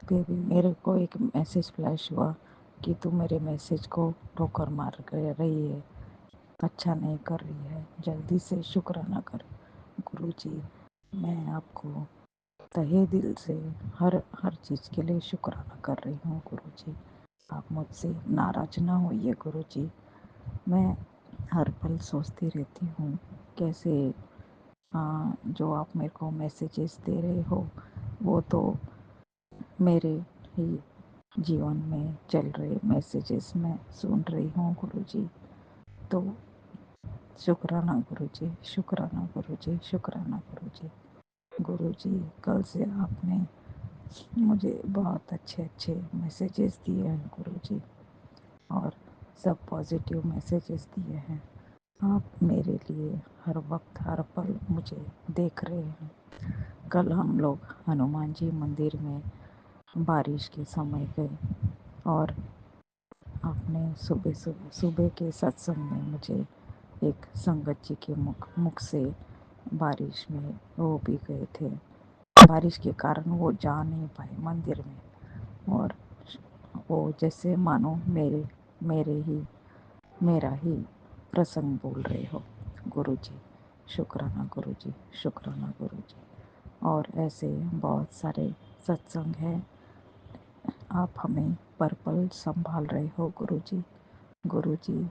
बेबी मेरे को एक मैसेज फ्लैश हुआ कि तू मेरे मैसेज को ठोकर मार रही है, अच्छा नहीं कर रही है, जल्दी से शुक्राना कर। गुरु जी, मैं आपको तहे दिल से हर हर चीज़ के लिए शुक्राना कर रही हूँ गुरु जी। आप मुझसे नाराज ना होइए गुरु जी। मैं हर पल सोचती रहती हूँ कैसे जो आप मेरे को मैसेजेस दे रहे हो वो तो मेरे ही जीवन में चल रहे मैसेजेस मैं सुन रही हूँ गुरु जी। तो शुक्राना गुरु जी, शुक्राना गुरु जी, शुक्राना गुरु जी। गुरु जी, कल से आपने मुझे बहुत अच्छे अच्छे मैसेजेस दिए हैं गुरु जी, और सब पॉजिटिव मैसेजेस दिए हैं। आप मेरे लिए हर वक्त हर पल मुझे देख रहे हैं। कल हम लोग हनुमान जी मंदिर में बारिश के समय गए, और आपने सुबह के सत्संग में मुझे एक संगत जी के मुख से बारिश में वो भी गए थे, बारिश के कारण वो जा नहीं पाए मंदिर में, और वो जैसे मानो मेरा ही प्रसंग बोल रहे हो गुरु जी। शुक्राना गुरु जी, शुक्राना गुरु जी। और ऐसे बहुत सारे सत्संग हैं, आप हमें पर पल संभाल रहे हो गुरु जी। गुरु जी,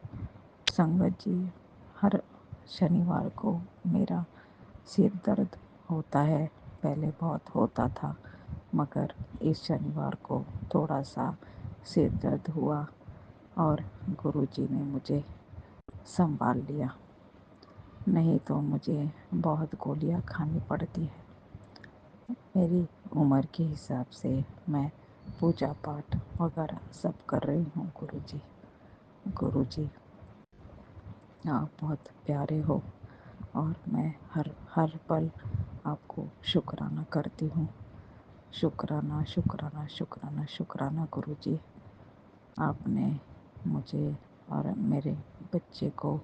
संगत जी, हर शनिवार को मेरा सिर दर्द होता है, पहले बहुत होता था, मगर इस शनिवार को थोड़ा सा सिर दर्द हुआ और गुरु जी ने मुझे संभाल लिया, नहीं तो मुझे बहुत गोलियां खानी पड़ती है। मेरी उम्र के हिसाब से मैं पूजा पाठ वगैरह सब कर रही हूँ गुरु जी। गुरु जी, आप बहुत प्यारे हो, और मैं हर हर पल आपको शुक्राना करती हूँ। शुक्राना शुक्राना शुक्राना शुक्राना गुरु जी। आपने मुझे और मेरे बच्चे को,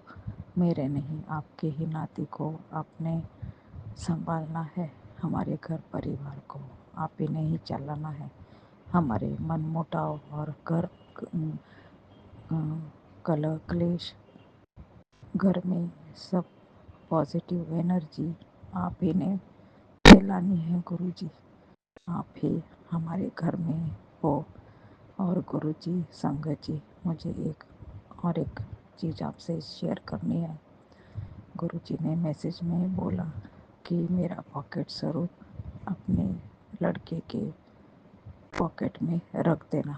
मेरे नहीं आपके ही नाती को आपने संभालना है। हमारे घर परिवार को आप ही ने ही चलाना है। हमारे मन मुटाव और घर कलह क्लेश, घर में सब पॉजिटिव एनर्जी आप ही ने फैलानी है गुरु जी। आप ही हमारे घर में हो। और गुरु जी, संगत जी, मुझे एक चीज़ आपसे शेयर करनी है। गुरु जी ने मैसेज में बोला कि मेरा पॉकेट स्वरूप अपने लड़के के पॉकेट में रख देना।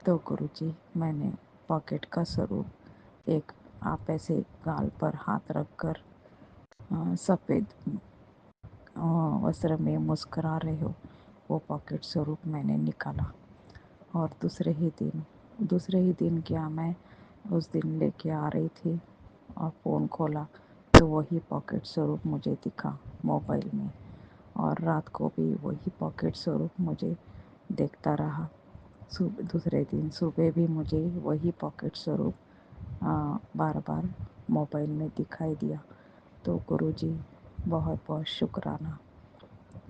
तो गुरु जी, मैंने पॉकेट का स्वरूप एक, आप ऐसे गाल पर हाथ रख कर सफ़ेद वस्त्र में मुस्करा रहे हो, वो पॉकेट स्वरूप मैंने निकाला। और दूसरे ही दिन क्या, मैं उस दिन लेके आ रही थी और फ़ोन खोला तो वही पॉकेट स्वरूप मुझे दिखा मोबाइल में, और रात को भी वही पॉकेट स्वरूप मुझे देखता रहा। दूसरे दिन सुबह भी मुझे वही पॉकेट स्वरूप बार बार मोबाइल में दिखाई दिया। तो गुरु जी, बहुत बहुत शुक्राना।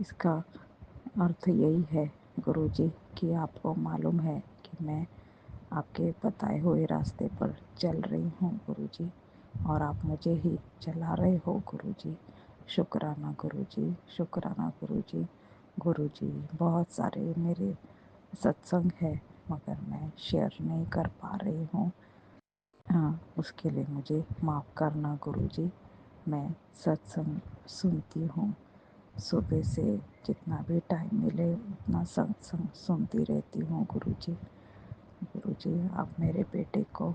इसका अर्थ यही है गुरु जी कि आपको मालूम है कि मैं आपके बताए हुए रास्ते पर चल रही हूँ गुरु जी, और आप मुझे ही चला रहे हो गुरु जी। शुक्राना गुरु जी, शुक्राना गुरु जी। गुरु जी, बहुत सारे मेरे सत्संग है, मगर मैं शेयर नहीं कर पा रही हूँ। हाँ, उसके लिए मुझे माफ़ करना गुरु जी। मैं सत्संग सुनती हूँ, सुबह से जितना भी टाइम मिले उतना सत्संग सुनती रहती हूँ गुरु जी। गुरु जी, आप मेरे बेटे को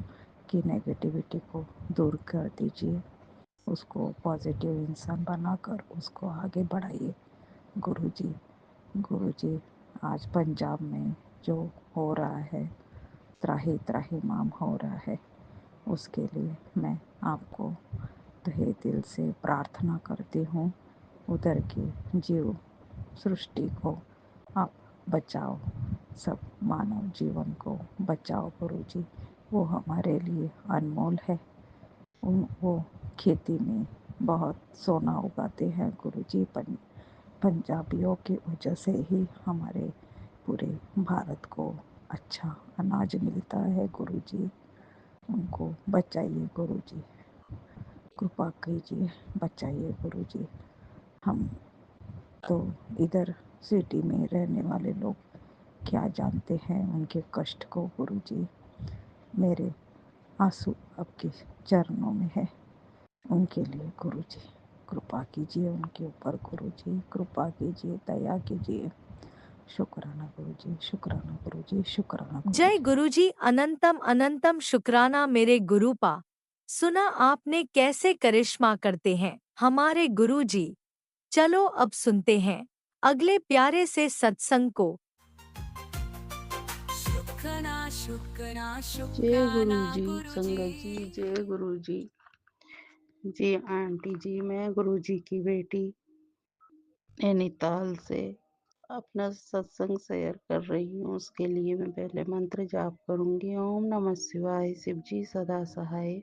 की नेगेटिविटी को दूर कर दीजिए, उसको पॉजिटिव इंसान बनाकर उसको आगे बढ़ाइए गुरुजी। गुरुजी, आज पंजाब में जो हो रहा है, त्राही त्राही माम हो रहा है, उसके लिए मैं आपको तहे दिल से प्रार्थना करती हूँ। उधर की जीव सृष्टि को आप बचाओ, सब मानव जीवन को बचाओ गुरुजी। वो हमारे लिए अनमोल है। वो खेती में बहुत सोना उगाते हैं गुरुजी। पंजाबियों की वजह से ही हमारे पूरे भारत को अच्छा अनाज मिलता है गुरुजी। उनको बचाइए गुरुजी, कृपा कीजिए, बचाइए गुरुजी। हम तो इधर सिटी में रहने वाले लोग क्या जानते हैं उनके कष्ट को गुरुजी। मेरे आंसू आपके चरणों में है, उनके लिए गुरुजी कृपा कीजिए, उनके ऊपर गुरुजी कृपा कीजिए, दया कीजिए। शुक्राना गुरुजी, शुक्राना गुरुजी, शुक्राना जय गुरुजी। गुरुजी, अनंतम अनंतम शुक्राना मेरे गुरुपा। सुना आपने कैसे करिश्मा करते हैं हमारे गुरुजी। चलो अब सुनते हैं अगले प्यारे से सत्संग को। शुक्राना शुक्राना जय गुरु शुक्राना जी, गुरुजी। संगत जी, जय गुरु जी। जी आंटी जी, मैं गुरु जी की बेटी नैनीताल से अपना सत्संग शेयर कर रही हूँ। उसके लिए मैं पहले मंत्र जाप करूँगी। ओम नमः शिवाय, शिव जी सदा सहाय।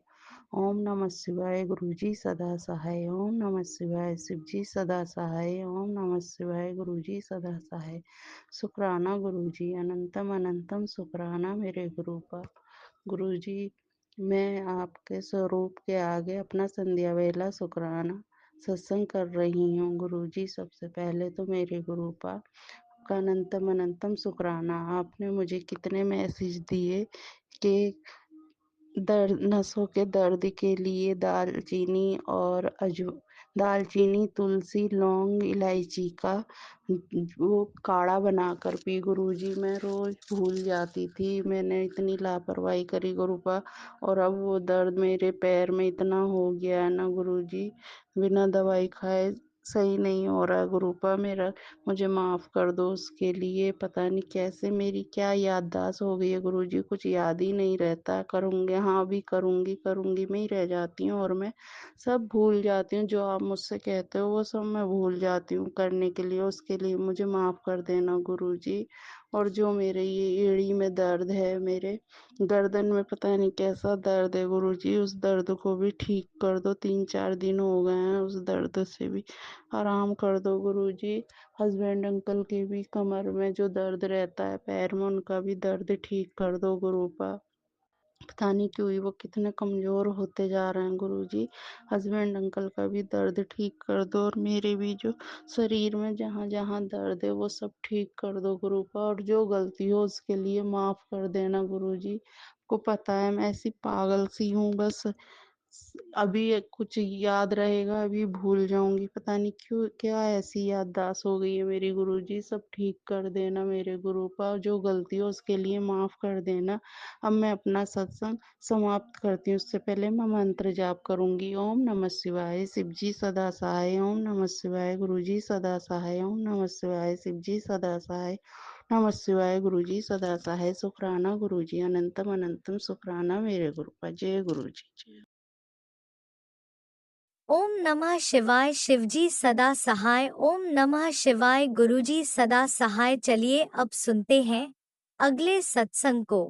ओम नमः शिवाय, गुरु जी सदा सहाय। ओम नमः शिवाय, शिव जी सदा सहाय। ओम नमः शिवाय, गुरु जी सदा सहाय। शुक्राना गुरु जी, अनंतम अनंतम शुक्राना मेरे गुरु का। गुरु जी, मैं आपके स्वरूप के आगे अपना संध्या वेला शुक्राना सत्संग कर रही हूँ। गुरु जी, सबसे पहले तो मेरे गुरु का अनंतम अनंतम शुक्राना। आपने मुझे कितने मैसेज दिए कि दर्द, नसों के दर्द के लिए दालचीनी, तुलसी, लौंग, इलायची का वो काढ़ा बनाकर पी। गुरुजी, मैं रोज भूल जाती थी, मैंने इतनी लापरवाही करी गुरुपा, और अब वो दर्द मेरे पैर में इतना हो गया है ना गुरुजी, बिना दवाई खाए सही नहीं हो रहा गुरुपा मेरा। मुझे माफ़ कर दो उसके लिए। पता नहीं कैसे मेरी क्या याददाश्त हो गई है गुरुजी, कुछ याद ही नहीं रहता। करूँगी, हाँ अभी करूँगी करूँगी में ही रह जाती हूँ, और मैं सब भूल जाती हूँ। जो आप मुझसे कहते हो वो सब मैं भूल जाती हूँ करने के लिए। उसके लिए मुझे माफ़ कर देना गुरुजी। और जो मेरे ये एड़ी में दर्द है, मेरे गर्दन में पता नहीं कैसा दर्द है गुरुजी, उस दर्द को भी ठीक कर दो। 3-4 दिन हो गए हैं, उस दर्द से भी आराम कर दो गुरुजी। हस्बैंड अंकल के भी कमर में जो दर्द रहता है, पैर में, उनका भी दर्द ठीक कर दो गुरुपा। पता नहीं क्यों ही वो कितने कमज़ोर होते जा रहे हैं गुरुजी। हस्बैंड अंकल का भी दर्द ठीक कर दो, और मेरे भी जो शरीर में जहाँ जहाँ दर्द है वो सब ठीक कर दो गुरुपा। और जो गलती हो उसके लिए माफ़ कर देना गुरुजी। को पता है मैं ऐसी पागल सी हूँ, बस अभी कुछ याद रहेगा, अभी भूल जाऊंगी। पता नहीं क्यों क्या ऐसी याददाश्त हो गई है मेरी गुरुजी। सब ठीक कर देना मेरे गुरु का, जो गलती हो उसके लिए माफ़ कर देना। अब मैं अपना सत्संग समाप्त करती हूँ, उससे पहले मैं मंत्र जाप करूंगी। ओम नमः शिवाय, शिव जी सदा सहाय। ओम नमः शिवाय, गुरु जी सदा सहाय। ओम नमः शिवाय, शिव जी सदा सहाय। नमः शिवाय, गुरु जी सदा सहाय। शुक्राना गुरु जी, अनंतम अनंतम शुक्राना मेरे गुरु का। जय गुरु जी, जय। ओम नमः शिवाय, शिवजी सदा सहाय। ओम नमः शिवाय, गुरुजी सदा सहाय। चलिए अब सुनते हैं अगले सत्संग को।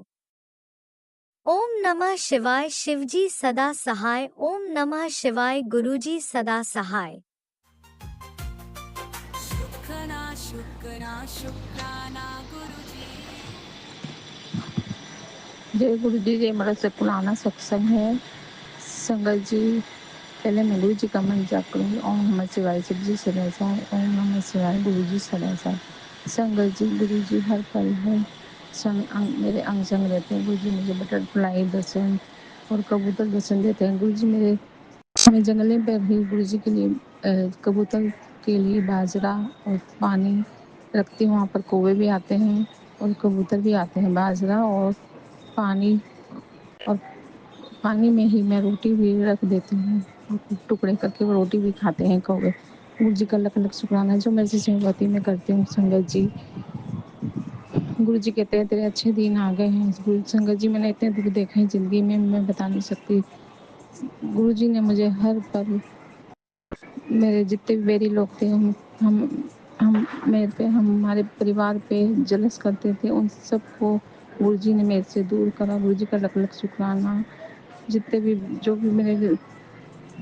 ओम नमः शिवाय, शिवजी सदा सहाय। ओम नमः शिवाय, गुरुजी सदा सहाय। शुक्राना शुक्राना शुक्राना गुरुजी। जय गुरु जी। ये मेरा से पुराना सत्संग है संगत जी। पहले मैं गुरु जी का मंत्र जाप करूँगी। ओम नमः शिवाय, शिव जी सदा सहाय। ओम नमः शिवाय, गुरु जी सदा सहाय। संगत जी, गुरु जी हर पल है मेरे अंग संग रहते हैं। गुरु जी मुझे बटरफ्लाई दर्शन और कबूतर दर्शन देते हैं। गुरु जी मैं जंगल में भी गुरु जी के लिए कबूतर के लिए बाजरा और पानी रखती हूँ। वहाँ पर कौवे भी आते हैं और कबूतर भी आते हैं। बाजरा और पानी, और पानी में ही मैं रोटी भी रख देती हूँ। टुकड़े करके वो रोटी भी खाते हैं कौवे। गुरु जी का लख लख शुक्राना जो मेरे से सेवावती में करती हूँ। संगत जी, गुरु जी कहते हैं तेरे अच्छे दिन आ गए हैं। गुरु संगत जी, मैंने इतने दुख देखे हैं ज़िंदगी में, मैं बता नहीं सकती। गुरु जी ने मुझे हर पल, मेरे जितने भी बैरी लोग थे, हम मेरे पे, हमारे परिवार पे जलस करते थे, उन सबको गुरु जी ने मेरे से दूर करा। गुरु जी का लख लख शुक्राना। जितने भी जो भी मेरे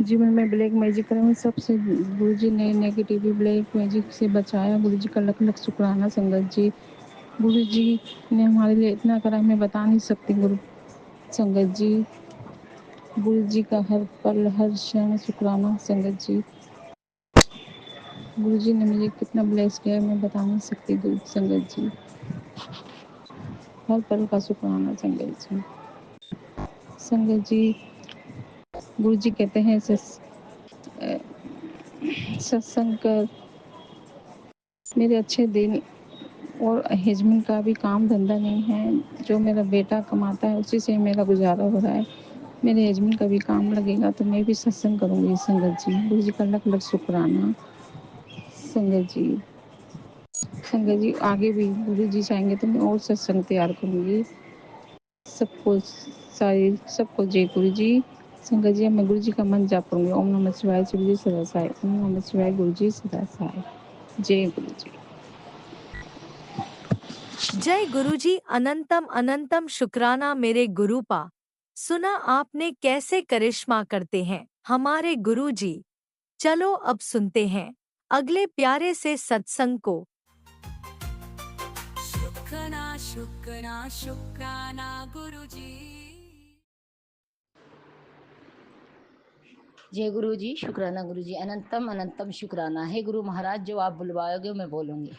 जीवन में ब्लैक मैजिक करे, उन सब से गुरु जी ने नेगेटिव ब्लैक मैजिक से बचाया। गुरु जी का लख लख शुक्राना। संगत जी, गुरु जी ने हमारे लिए इतना करा, मैं बता नहीं सकती। गुरु संगत जी, गुरु जी का हर पल हर क्षण शुक्राना। संगत जी, गुरु जी ने मुझे कितना ब्लेस किया है, मैं बता नहीं सकती। गुरु संगत जी, हर पल का शुक्राना। संगत जी, संगत जी, गुरु जी कहते हैं सत्संग कर, मेरे अच्छे दिन और हस्बैंड का भी काम धंधा नहीं है, जो मेरा बेटा कमाता है उसी से मेरा गुजारा हो रहा है। मेरे हस्बैंड का भी काम लगेगा तो मैं भी सत्संग करूँगी। संगत जी, गुरु जी का लख लख शुक्राना। संगत जी, संगत जी, आगे भी गुरु जी चाहेंगे तो मैं और सत्संग तैयार करूँगी। सबको सबको जय गुरु जी। संगत जी, मैं गुरु जी का मन जाप करूँगी। ओम नमः शिवाय, शिव जी सदा सहाय। ओम नमः शिवाय, गुरु जी सदा सहाय। जय गुरु जी। जय गुरुजी। अनंतम अनंतम शुक्राना मेरे गुरुपा। सुना आपने कैसे करिश्मा करते हैं हमारे गुरुजी। चलो अब सुनते हैं अगले प्यारे से सत्संग को। शुक्राना शुक्राना शुक्राना गुरुजी। जय गुरु जी। शुक्राना गुरु जी। अनंतम अनंतम शुक्राना है गुरु महाराज, जो आप बुलवाओगे मैं बोलूँगी।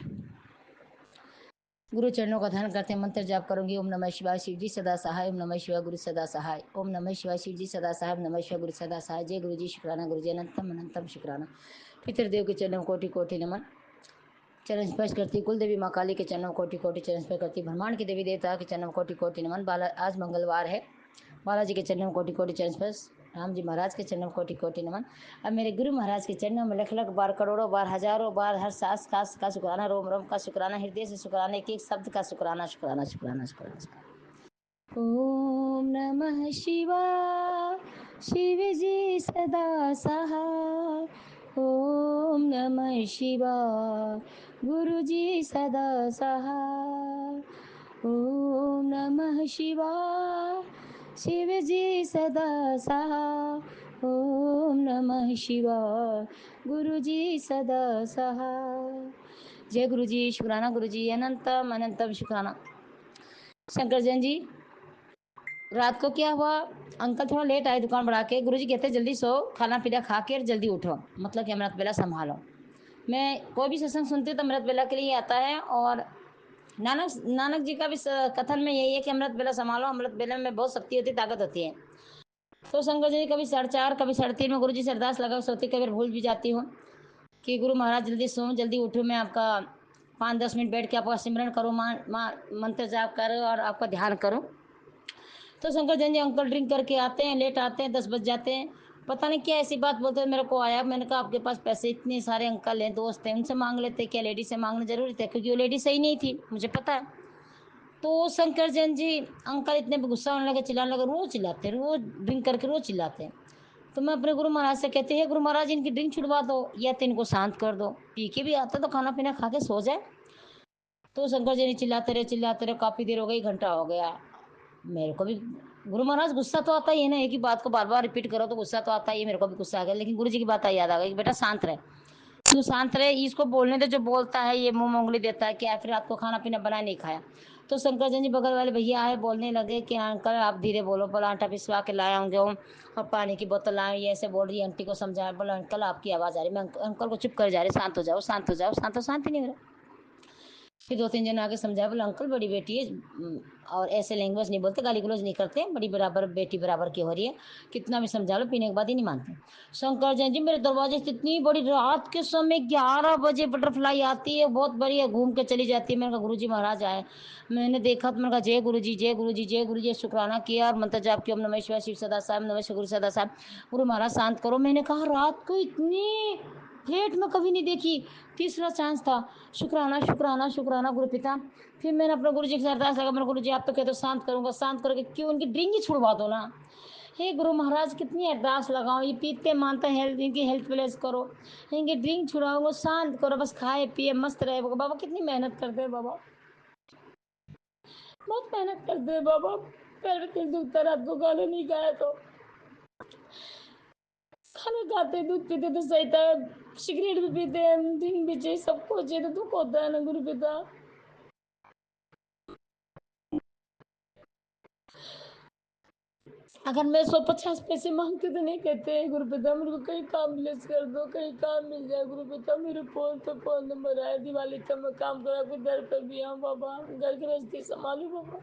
गुरु चरणों का ध्यान करते मंत्र जाप करूंगी। ओम नमः शिवाय, शिव जी सदा सहाय। ओम नमः शिवाय, गुरु सदा सहाय। ओम नमः शिवाय, शिव जी सदा सहाय। ओम नमः शिवाय, गुरु सदा सहाय। जय गुरु जी। शुक्राना गुरु जी। अनंतम अनंतम शुक्राना। पितृदेव के चरणों कोटि कोटि नमन। चरण स्पर्श करती कुल देवी माँ काली के चरणों कोटि कोटि चरण स्पर्श करती। ब्रह्मांड के देवी देवता के चरणों कोटि कोटि नमन। आज मंगलवार है, बालाजी के चरणों कोटि कोटि चरण स्पर्श। राम जी महाराज के चरणों कोटि कोटि नमन। अब मेरे गुरु महाराज के चरणों में लख लख बार, करोड़ों बार, हजारों बार, हर सांस का शुक्राना, रोम रोम का शुक्राना, हृदय से शुक्राना, एक एक शब्द का शुक्राना शुक्राना शुक्राना शुक्राना। ओम नमः शिवाय, शिव जी सदा सहाय। ओम नमः शिवाय, गुरु जी सदा सहाय। ओम नमः शिवाय, शिव जी सदा सहाय। ओम नमः शिवाय, गुरु जी सदा सहाय। जय गुरु जी। शुक्राना गुरु जी। अनंतम अनंतम शुक्राना। शंकर जैन जी, रात को क्या हुआ, अंकल थोड़ा लेट आए दुकान बढ़ा के। गुरुजी कहते जल्दी सो, खाना पीना खा के जल्दी उठो, मतलब कि अमृत बेला संभालो। मैं कोई भी सत्संग सुनती हूँ तो अमृत बेला के लिए आता है। और नानक जी का भी कथन में यही है कि अमृत बेला संभालो। अमृत बेला में बहुत शक्ति होती है, ताकत होती है। तो शंकर जी कभी 4:30 कभी 3:30 में गुरु जी से अरदास लगा सोती, कभी भूल भी जाती हूँ कि गुरु महाराज जल्दी सो जल्दी उठो, मैं आपका 5-10 मिनट बैठ के आपका सिमरन करूँ, मंत्र जाप करो और आपका ध्यान करूँ। तो शंकर जैन जी अंकल ड्रिंक करके आते हैं, लेट आते हैं, 10 बज जाते हैं। पता नहीं क्या ऐसी बात बोलते हैं, मेरे को आया। मैंने कहा आपके पास पैसे इतने सारे अंकल हैं, दोस्त हैं, उनसे मांग लेते, क्या लेडी से मांगना जरूरी था? क्योंकि वो लेडी सही नहीं थी, मुझे पता है। तो शंकर जैन जी अंकल इतने गुस्सा होने लगे, चिल्लाने लगे, रोज चिल्लाते, रोज ड्रिंक करके रोज चिल्लाते हैं। तो मैं अपने गुरु महाराज से कहती है, गुरु महाराज इनकी ड्रिंक छुड़वा दो या तो इनको शांत कर दो, पी के भी आता तो खाना पीना खा के सो जाए। तो शंकर जी चिल्लाते रहे, काफ़ी देर हो गई, घंटा हो गया। मेरे को भी गुरु महाराज गुस्सा तो आता ही है ना, एक ही बात को बार बार रिपीट करो तो गुस्सा तो आता ही है। मेरे को भी गुस्सा आ गया, लेकिन गुरु जी की बात याद आ गई कि बेटा शांत रहे, तू शांत रहे, इसको बोलने दे, जो बोलता है ये मुंह में उंगली देता है क्या। फिर रात को खाना पीना बनाया नहीं खाया। तो शंकर जी बगल वाले भैया आए, बोलने लगे कि अंकल आप धीरे बोलो, बोला आटा पिसवा के लाया होंगे और पानी की बोतल लाए, ये ऐसे बोल रही है। आंटी को समझाया, बोला अंकल आपकी आवाज़ आ रही है। मैं अंकल को चुप कर जा रही, शांत हो जाओ शांत हो जाओ शांत हो, शांत ही नहीं हो रहा। फिर 2-3 जन आके समझाया, बोले अंकल बड़ी बेटी है और ऐसे लैंग्वेज नहीं बोलते, गाली गलौज नहीं करते, बड़ी बराबर बेटी बराबर की हो रही है, कितना भी समझा लो, पीने के बाद ही नहीं मानते। शंकर जैन जी मेरे दरवाजे से इतनी बड़ी रात के समय 11 बजे बटरफ्लाई आती है, बहुत बड़ी है, घूम के चली जाती है। मैंने कहा गुरु जी महाराज आए, मैंने देखा तो मैंने कहा जय गुरु जी, जय गुरु जी, जय गुरु जी, शुक्राना किया और मंत्र जाप किया, ओम नमः शिवाय शिव सदा साहब, नमः शिवाय गुरु सदा साहब, गुरु महाराज शांत करो। मैंने कहा रात को इतनी लेट में कभी नहीं देखी, तीसरा चांस था। शुक्राना शुक्राना शुक्राना गुरु पिता। फिर मैंने अपने गुरु जी के साथ अरदास लगा, मेरे गुरु जी आप तो कहते हो शांत करूंगा, शांत करके क्यों उनकी ड्रिंक ही छुड़वा दो ना। हे गुरु महाराज कितनी अरदास लगाऊं, ये पीते मानते हेल्थ, इनकी हेल्थ प्लेस करो, इनकी ड्रिंक छुड़ाओगे, शांत करो, बस खाए पिए मस्त रहे। बाबा कितनी मेहनत करते हैं बाबा, बहुत मेहनत करते हैं बाबा। पैर में दिल दुखता, रात को खाना नहीं खाया तो खाना खाते, दूध पीते तो सही था, सिगरेट भी पीते हैं, दिन भी चाहिए, सब कुछ चाहिए तो दुख होता है ना गुरु पिता। अगर मैं 150 पैसे मांगते तो नहीं कहते हैं गुरु पिता मेरे को कहीं काम प्लेस कर दो, कहीं काम मिल जाए गुरु पिता। मेरे फोन पे फोन नंबर आया, दिवाली का मैं काम करा, कुछ घर पर भी आऊँ बाबा, घर गृहस्थी संभालू बाबा।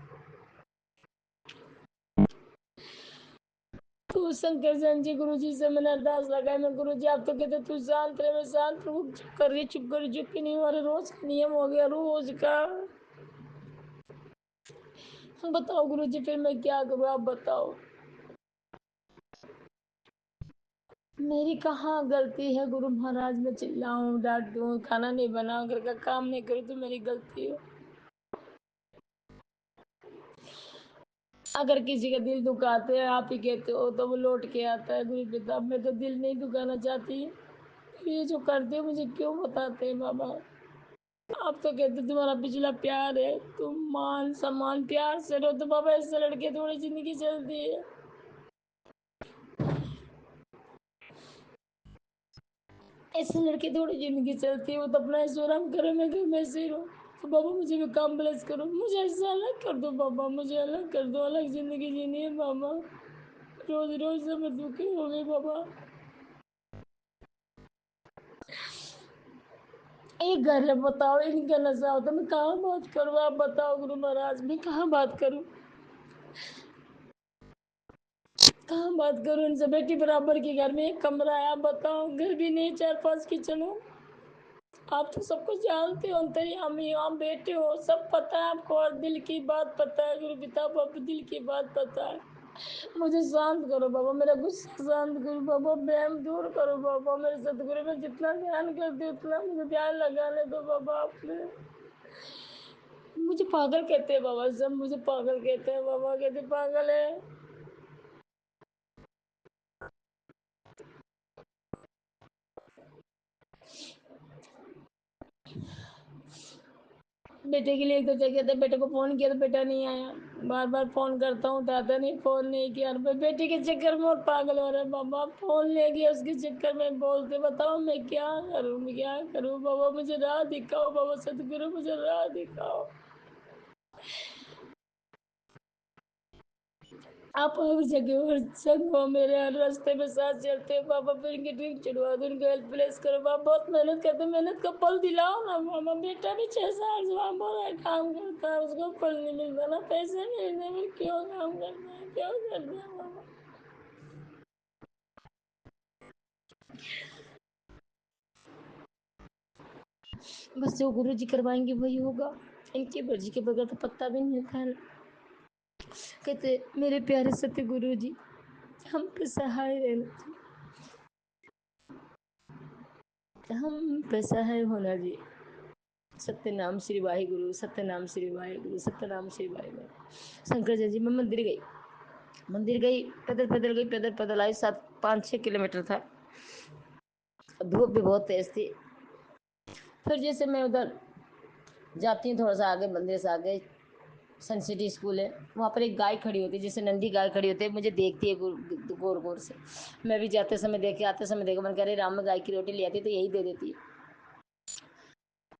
तो शंकर जैन जी गुरु जी से मैंने अरदास लगाई, मैं गुरु जी आप तो कहते तू शांत रहे, मैं शांत रहूँ, चुप कर रही, चुप कर रही, चुप की नहीं हो रही, रोज का नियम हो गया रोज का। बताओ गुरु जी फिर मैं क्या करूँ, आप बताओ मेरी कहाँ गलती है गुरु महाराज। मैं चिल्लाऊं डांटूं, खाना नहीं बनाऊं, घर का काम नहीं करूं तो मेरी गलती है। अगर किसी का दिल दुखाते हैं आप ही कहते हो तो वो लौट के आता है गुरु पिता। मैं तो दिल नहीं दुखाना चाहती, ये जो करते हो मुझे क्यों बताते हैं बाबा। आप तो कहते तुम्हारा पिछला प्यार है, तुम मान सम्मान प्यार से रहो, तो बाबा ऐसे लड़के थोड़ी जिंदगी चलती है। ऐसे लड़के थोड़ी जिंदगी चलती है, वो तो अपना ऐश्वर्य करे, मैं घर में से रहूं। तो बाबा मुझे भी काम प्लेस करो, मुझे ऐसा अलग कर दो बाबा, मुझे अलग कर दो, अलग जिंदगी जीनी है बाबा। रोज रोज से मैं दुखी हो गई बाबा। एक घर है बताओ, इनका नशा होता, मैं कहाँ बात करूँ, आप बताओ गुरु महाराज, मैं कहाँ बात करूँ, कहाँ बात करूँ इनसे। बेटी बराबर के घर में एक कमरा है, आप बताओ, घर भी नहीं, 4-5 किचन हो। आप तो सब कुछ जानते हो, अंतर्यामी हो, आप बेटे हो, सब पता है आपको, और दिल की बात पता है गुरु पिता, बाबा दिल की बात पता है। मुझे शांत करो बाबा, मेरा गुस्सा शांत करो बाबा, वहम दूर करो बाबा। मेरे सतगुरु में जितना ध्यान करती हूँ उतना मुझे ध्यान लगाने दो बाबा। आपने मुझे पागल कहते हैं बाबा, सब मुझे पागल कहते हैं बाबा, कहते पागल है। बेटे के लिए एक तो चाहिए था, बेटे को फोन किया तो बेटा नहीं आया, बार बार फोन करता हूँ तो आता नहीं, फोन नहीं किया। बेटे के चक्कर में और पागल हो रहे बाबा, फोन ले गया उसके चक्कर में बोलते। बताओ मैं क्या करूँ, मैं क्या करूँ बाबा, मुझे राह दिखाओ बाबा, सतगुरु मुझे राह दिखाओ। आप हर जगह हर संग हो मेरे, हर रास्ते में साथ चलते हो बाबा। फिर इनकी ड्रिंक छुड़वा दो, इनको हेल्प प्लेस करो बाबा, बहुत मेहनत करते, मेहनत का फल दिलाओ ना बाबा। बेटा भी 6 साल से वहाँ बोला काम करता है, उसको फल नहीं मिलता ना, पैसे मिलते हैं, क्यों काम करता है, क्यों करता है बाबा। बस जो गुरु जी करवाएंगे वही होगा, इनकी मर्जी के बगैर तो पत्ता भी नहीं खाना। कहते मेरे प्यारे सत्य गुरु जी हम पे सहाय रहना, हम पे सहाय होना जी। सत्यनाम श्री वाहिगुरु, सत्यनाम श्री वाहिगुरु, सत्यनाम श्री वाहिगुरु। शंकर जय जी मैं मंदिर गई, पैदल पैदल गई, पैदल पैदल आई, 7-5-6 किलोमीटर था, धूप भी बहुत तेज थी। फिर जैसे मैं उधर जाती हूँ थोड़ा सा आगे, मंदिर से आगे सन सिटी स्कूल है, वहाँ पर एक गाय खड़ी होती है, जैसे नंदी गाय खड़ी होती है, मुझे देखती है गौर गौर से। मैं भी जाते समय देखे, आते समय देखा, मन कह रही राम में गाय की रोटी ले आती तो यही दे देती है।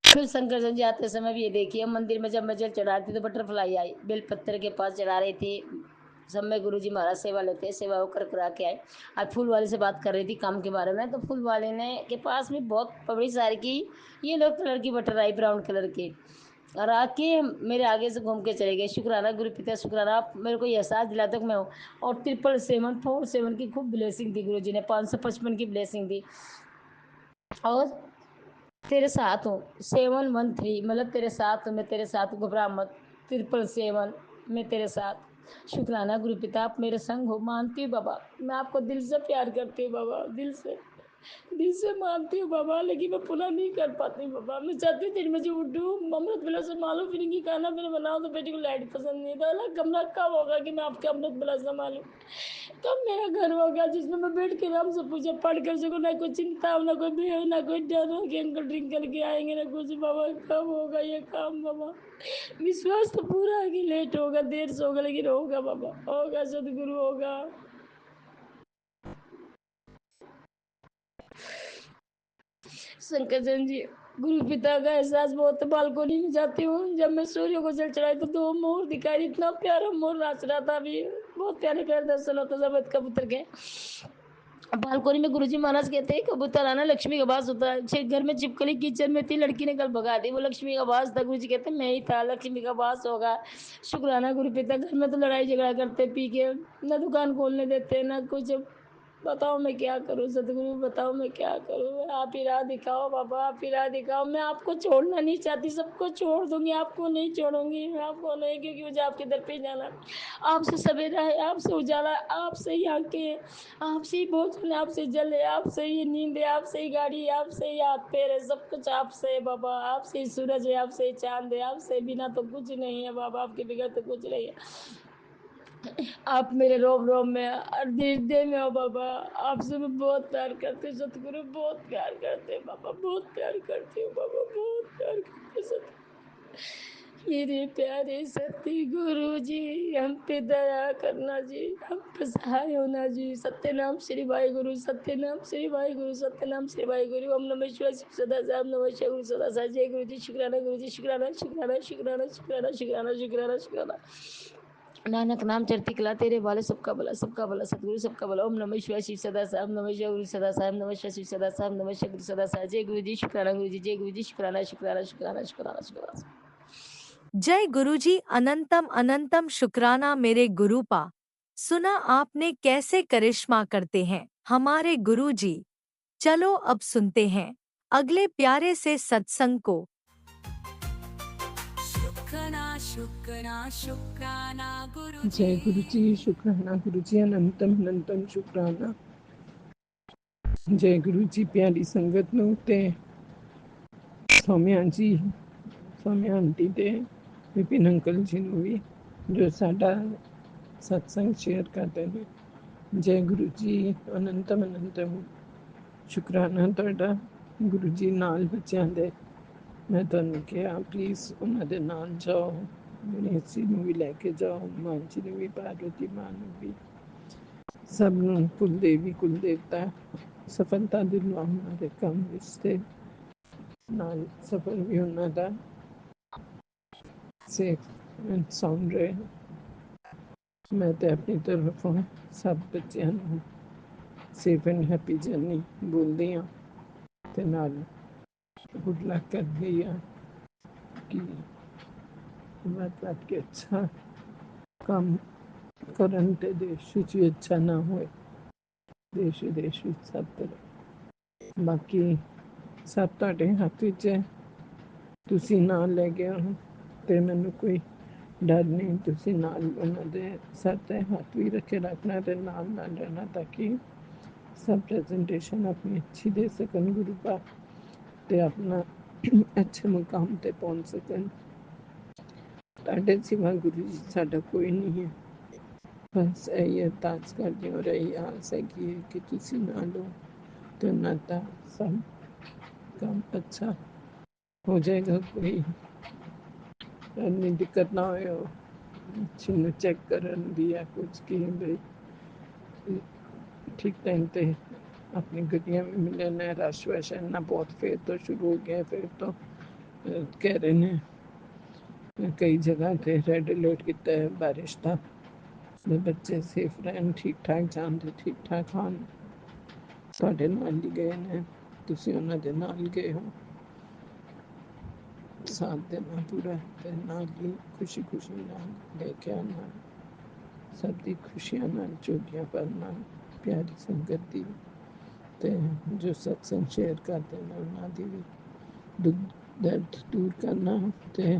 फिर शंकर जी आते समय भी ये देखिए, मंदिर में जब मैं जल चढ़ा रही थी तो बटरफ्लाई आई, बेलपत्तर के पास चढ़ा रही थी। सब में गुरु जी महाराज सेवा लेते हैं, सेवा होकर करा के आए। आज फूल वाले से बात कर रही थी काम के बारे में, तो फूल वाले ने के पास भी बहुत बड़ी सारी की येलो कलर की बटर आई, ब्राउन कलर की। और आके मेरे आगे से घूम के चले गए। शुक्राना गुरु पिता, शुक्राना आप मेरे को ये एहसास दिलाते कि मैं हूँ। और 777 की खूब ब्लेसिंग दी गुरु जी ने, 555 की ब्लेसिंग दी। और तेरे साथ हूँ 713, मतलब तेरे साथ हूँ, मैं तेरे साथ हूँ, घबरा मत। 777 मैं तेरे साथ। शुक्राना गुरु पिता, आप मेरे संग हो। मानती हूँ बाबा, मैं आपको दिल से प्यार करती हूँ बाबा, दिल से मानती हूँ बाबा, लेकिन मैं पूरा नहीं कर पाती हूँ बाबा। मैं चाहती हूँ 3 बजे उठूँ, अमृत बेला संभालूँ, फिर इनकी खाना पीना बनाऊँ। तो बेटी को लाइट पसंद नहीं था। कमरा कब होगा कि मैं आपके अमृत बेला संभालूँ? कब मेरा घर होगा जिसमें मैं बैठ के आराम से पूजा पाठ कर सकूँ? ना कोई चिंता हो, ना कोई भय हो, ना कोई डर हो कि अंकल ड्रिंक करके आएंगे, ना कुछ। बाबा कब होगा ये काम बाबा? विश्वास तो पूरा है कि लेट होगा, देर से होगा, लेकिन होगा बाबा, होगा, सदगुरु होगा। शंकरचंद जी, गुरु पिता का एहसास बहुत। बालकोनी में जाती हूँ, जब मैं सूर्य को जल चढ़ाई तो 2 मोर दिखाई। इतना प्यारा मोर नाच रहा था अभी, बहुत प्यारे प्यारे दर्शन होता था कबूतर के। बालकोनी में गुरुजी महाराज कहते हैं कबूतर आना लक्ष्मी का वास होता है। घर में चिपकली किचन में थी, लड़की ने कल भगा दी, वो लक्ष्मी का वास था। गुरुजी कहते मैं ही था, लक्ष्मी का वास होगा। शुक्राना गुरु पिता। घर में तो लड़ाई झगड़ा करते पी के, ना दुकान खोलने देते ना कुछ। बताओ मैं क्या करूं सतगुरु, बताओ मैं क्या करूं? आप ही राह दिखाओ बाबा, आप ही राह दिखाओ। मैं आपको छोड़ना नहीं चाहती, सबको छोड़ दूंगी, आपको नहीं छोड़ूंगी। मैं आपको नहीं, क्योंकि मुझे आपके दर पे जाना। आपसे सवेरा है, आपसे उजाला है, आपसे ही आंखें हैं, आपसे ही भोजन, आपसे जल है, आपसे ही नींद है, आपसे ही गाड़ी, आपसे ही हाथ पैर है, सब कुछ आपसे है बाबा। आपसे ही सूरज है, आपसे ही चांद है, आपसे बिना तो कुछ नहीं है बाबा, आपके बगैर तो कुछ नहीं है। आप मेरे रोम रोम में, हर हृदय में हो बाबा। आपसे मैं बहुत प्यार करती हूँ सतगुरु, बहुत प्यार करते हैं बाबा, बहुत प्यार करती हूँ बाबा, बहुत प्यार करते हैं सतगुरु। मेरे प्यारे सत्य गुरु जी, हम पे दया करना जी, हम पे सहाय होना जी। सत्य नाम श्री वाहे गुरु, सत्य नाम श्री वाहे गुरु, सत्य नाम श्री वाहे गुरु। ओम नमः शिवाय, शिव सदा साहब नमः शिवाय, गुरु सदा साहब। जय गुरु जी, शुक्राना गुरु जी, शुक्राना शुक्राना शुक्राना शुक्राना शुक्राना शुक्राना शुक्राना। नानक नाम चढ़ती कला तेरे वाले, सबका भला सबका भला सतगुरु सबका भला। ओम नमः शिवाय, शिव सदा साहब नमः शिवाय, गुरु सदा साहब नमः शिवाय, शिव सदा साहब नमः शिवाय, गुरु सदा साहब। जय गुरु जी, शुक्राना गुरु जी, जय गुरु जी, शुक्राना शुक्राना शुक्राना शुक्राना शुक्राना। जय गुरुजी, अनंतम अनंतम शुक्राना मेरे गुरुपा। सुना आपने कैसे करिश्मा करते हैं हमारे गुरुजी। चलो अब सुनते हैं अगले प्यारे से सत्संग को। शुक्राना शुक्राना शुक्राना गुरु जय गुरु जी, शुक्राना गुरु जी, अनंतम अनंतम शुक्राना। जय गुरु जी, प्यारी संगत ਨੂੰ ਤੇ ਸੌਮਿਆ ਜੀ, ਸੌਮਿਆ ਆਂਟੀ ਤੇ ਵਿਪਿਨ ਅੰਕਲ ਜੀ ਨੂੰ ਵੀ ਜੋ ਸਾਡਾ ਸਤਸੰਗ ਸ਼ੇਅਰ ਕਰਦੇ ਨੇ। ਜੈ ਗੁਰੂ ਜੀ, ਅਨੰਤਮ ਅਨੰਤਮ ਸ਼ੁਕਰਾਨਾ ਤੁਹਾਡਾ ਗੁਰੂ ਜੀ ਨਾਲ ਬੱਚਿਆਂ ਦੇ। ਮੈਂ ਤੁਹਾਨੂੰ ਕਿਹਾ ਪਲੀਜ਼ ਉਹਨਾਂ ਦੇ ਨਾਲ ਜਾਓ, ਗਣੇਸ਼ੀ ਨੂੰ ਵੀ ਲੈ ਕੇ ਜਾਓ, ਮਾਂ ਜੀ ਨੂੰ ਵੀ, ਪਾਰਵਤੀ ਮਾਂ ਨੂੰ ਵੀ, ਸਭ ਨੂੰ ਕੁਲਦੇਵੀ ਕੁਲ ਦੇਵਤਾ ਸਫਲਤਾ ਦਿਲਵਾ ਉਹਨਾਂ ਦੇ ਕੰਮ ਵਿੱਚ ਤੇ ਨਾਲ ਸਫਲ ਵੀ ਉਹਨਾਂ ਦਾ ਸੇਫ ਐਂਡ ਸਾਊਂਡ ਰਹੇ। ਮੈਂ ਤੇ ਆਪਣੀ ਤਰਫੋਂ ਸਭ ਬੱਚਿਆਂ ਨੂੰ ਸੇਫ ਐਂਡ ਹੈਪੀ ਜਰਨੀ ਬੋਲਦੀ ਹਾਂ ਤੇ ਨਾਲ ਗੁੱਡ ਲੱਕ ਕਰਦੀ ਹਾਂ ਕਿ ਵੱਧ ਕੇ ਅੱਛਾ ਕੰਮ ਕਰਨ ਤੇ ਦੇਸ਼ ਵਿੱਚ ਵੀ ਅੱਛਾ ਨਾ ਹੋਏ, ਦੇਸ਼ ਵਿਦੇਸ਼ ਵਿੱਚ ਸਭ ਤਰ੍ਹਾਂ। ਬਾਕੀ ਸਭ ਤੁਹਾਡੇ ਹੱਥ ਵਿੱਚ ਹੈ, ਤੁਸੀਂ ਨਾਲ ਲੈ ਕੇ ਆਉਣ ਤੇ ਮੈਨੂੰ ਕੋਈ ਡਰ ਨਹੀਂ। ਤੁਸੀਂ ਨਾਲ ਉਹਨਾਂ ਦੇ ਸਰ 'ਤੇ ਹੱਥ ਵੀ ਰੱਖੇ ਰੱਖਣਾ ਤੇ ਨਾਲ ਨਾਲ ਰਹਿਣਾ ਤਾਂ ਕਿ सब प्रेजेंटेशन अपनी अच्छी दे सकन गुरु का ते अपना अच्छे मुकाम ते पहुँच सकन। ताड़े सिवा गुरु जी साडा कोई नहीं है। बस यही अरदास करदी और यही आस है कि तुसी नाल हो ते उन्हां दा सब काम अच्छा हो जाएगा। कोई इन्नी दिक्कत ना होए जिन्नू चेक करन दी या कुछ की भाई ठीक टाइम पे अपनी गड्डियाँ भी मिलन है। रश वश इन्ना बहुत फिर तो शुरू हो गया। फिर तो कह रहे ने कई जगह पे रेड अलर्ट किया है बारिश का। बच्चे सेफ रहन, ठीक ठाक जान ते ठीक ठाक आन। तुहाडे नाल ही गए ने, तुसी उन्हां दे नाल गए हो। ਸਾਥ ਦੇਣਾ ਪੂਰਾ ਤੇ ਨਾਲ ਹੀ ਖੁਸ਼ੀ ਖੁਸ਼ੀ ਨਾਲ ਲੈ ਕੇ ਆਉਣਾ, ਸਭ ਦੀ ਖੁਸ਼ੀਆਂ ਨਾਲ ਝੋਲੀਆਂ ਭਰਨਾ ਪਿਆਰੀ ਸੰਗਤ ਦੀ, ਤੇ ਜੋ ਸਤਸੰਗ ਸ਼ੇਅਰ ਕਰਦੇ ਨੇ ਉਹਨਾਂ ਦੀ ਵੀ ਦੁੱਖ ਦਰਦ ਦੂਰ ਕਰਨਾ ਤੇ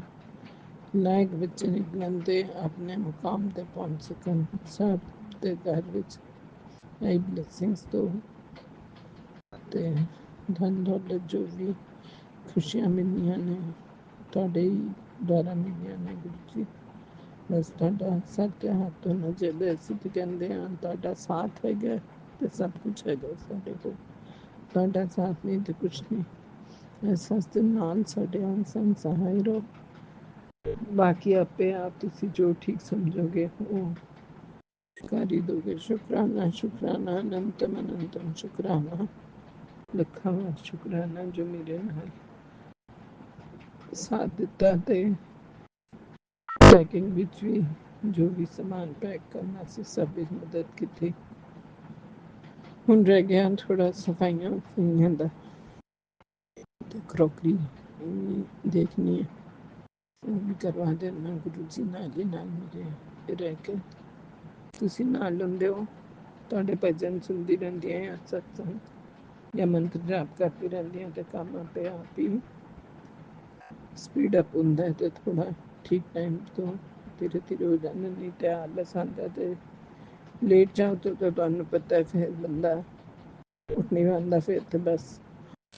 ਲਾਇਕ ਬੱਚੇ ਨਿਕਲਣ ਤੇ ਆਪਣੇ ਮੁਕਾਮ ਤੇ ਪਹੁੰਚ ਸਕਣ। ਸਭ ਦੇ ਘਰ ਵਿੱਚ ਇਹ ਬਲੇਸਿੰਗਸ ਤੋਂ ਤੇ ਧਨ ਦੌਲਤ ਜੋ ਵੀ ਖੁਸ਼ੀਆਂ ਮਿਲੀਆਂ ਨੇ ਤੁਹਾਡੇ ਹੀ ਦੁਆਰਾ ਮਿਲੀਆਂ ਨੇ ਗੁਰੂ ਜੀ। ਬਸ ਤੁਹਾਡਾ ਸਰ ਤੇ ਹੱਥ ਹੋਣਾ ਚਾਹੀਦਾ। ਅਸੀਂ ਤਾਂ ਕਹਿੰਦੇ ਹਾਂ ਤੁਹਾਡਾ ਸਾਥ ਹੈਗਾ ਤੇ ਸਭ ਕੁਛ ਹੈਗਾ ਸਾਡੇ ਕੋਲ, ਤੁਹਾਡਾ ਸਾਥ ਨਹੀਂ ਤੇ ਕੁਛ ਨਹੀਂ। ਇਸ ਵਾਸਤੇ ਨਾਲ ਸਾਡੇ ਆਨ ਸੰਗ ਸਹਾਈ ਰਹੋ, ਬਾਕੀ ਆਪੇ ਆਪ ਤੁਸੀਂ ਜੋ ਠੀਕ ਸਮਝੋਗੇ ਉਹ ਕਰ ਹੀ ਦੋਗੇ। ਸ਼ੁਕਰਾਨਾ ਸ਼ੁਕਰਾਨਾ ਅਨੰਤਮ ਅਨੰਤਮ ਸ਼ੁਕਰਾਨਾ, ਲੱਖਾਂ ਵਾਰ ਸ਼ੁਕਰਾਨਾ ਜੋ ਮੇਰੇ ਨਾਲ ਸਾਥ ਦਿੱਤਾ ਤੇ ਪੈਕਿੰਗ ਵਿੱਚ ਵੀ ਜੋ ਵੀ ਸਮਾਨ ਪੈਕ ਕਰਨਾ ਸੀ ਸਭ ਵਿੱਚ ਮਦਦ ਕੀਤੀ। ਹੁਣ ਰਹਿ ਗਿਆ ਥੋੜਾ ਸਫਾਈਆਂ ਸਫੂਈਆਂ ਦਾ ਤੇ ਕਰੋਕਰੀ ਦੇਖਣੀ ਹੈ, ਉਹ ਵੀ ਕਰਵਾ ਦੇਣਾ ਗੁਰੂ ਜੀ ਨਾਲ ਹੀ ਨਾਲ ਮੇਰੇ ਰਹਿ ਕੇ। ਤੁਸੀਂ ਨਾਲ ਹੁੰਦੇ ਹੋ, ਤੁਹਾਡੇ ਭਜਨ ਸੁਣਦੀ ਰਹਿੰਦੀ ਹੈ ਜਾਂ ਸਤਸੰਗ ਜਾਂ ਮੰਤਰ ਜਾਪ ਕਰਦੀ ਰਹਿੰਦੀ ਹੈ ਤੇ ਕੰਮ ਆਪੇ ਆਪ ਹੀ ਸਪੀਡ ਅਪ ਹੁੰਦਾ ਹੈ ਤੇ ਥੋੜਾ ਠੀਕ ਟਾਈਮ ਤੋਂ ਧੀਰੇ ਧੀਰੇ ਹੋ ਜਾਂਦਾ। ਨਹੀਂ ਤੇ ਆਲਸ ਆਉਂਦਾ ਤੇ ਲੇਟ ਜਾਓ ਤਾਂ ਤੁਹਾਨੂੰ ਪਤਾ ਫਿਰ ਬੰਦਾ ਉੱਠ ਨਹੀਂ ਪਾਉਂਦਾ, ਫਿਰ ਤੇ ਬਸ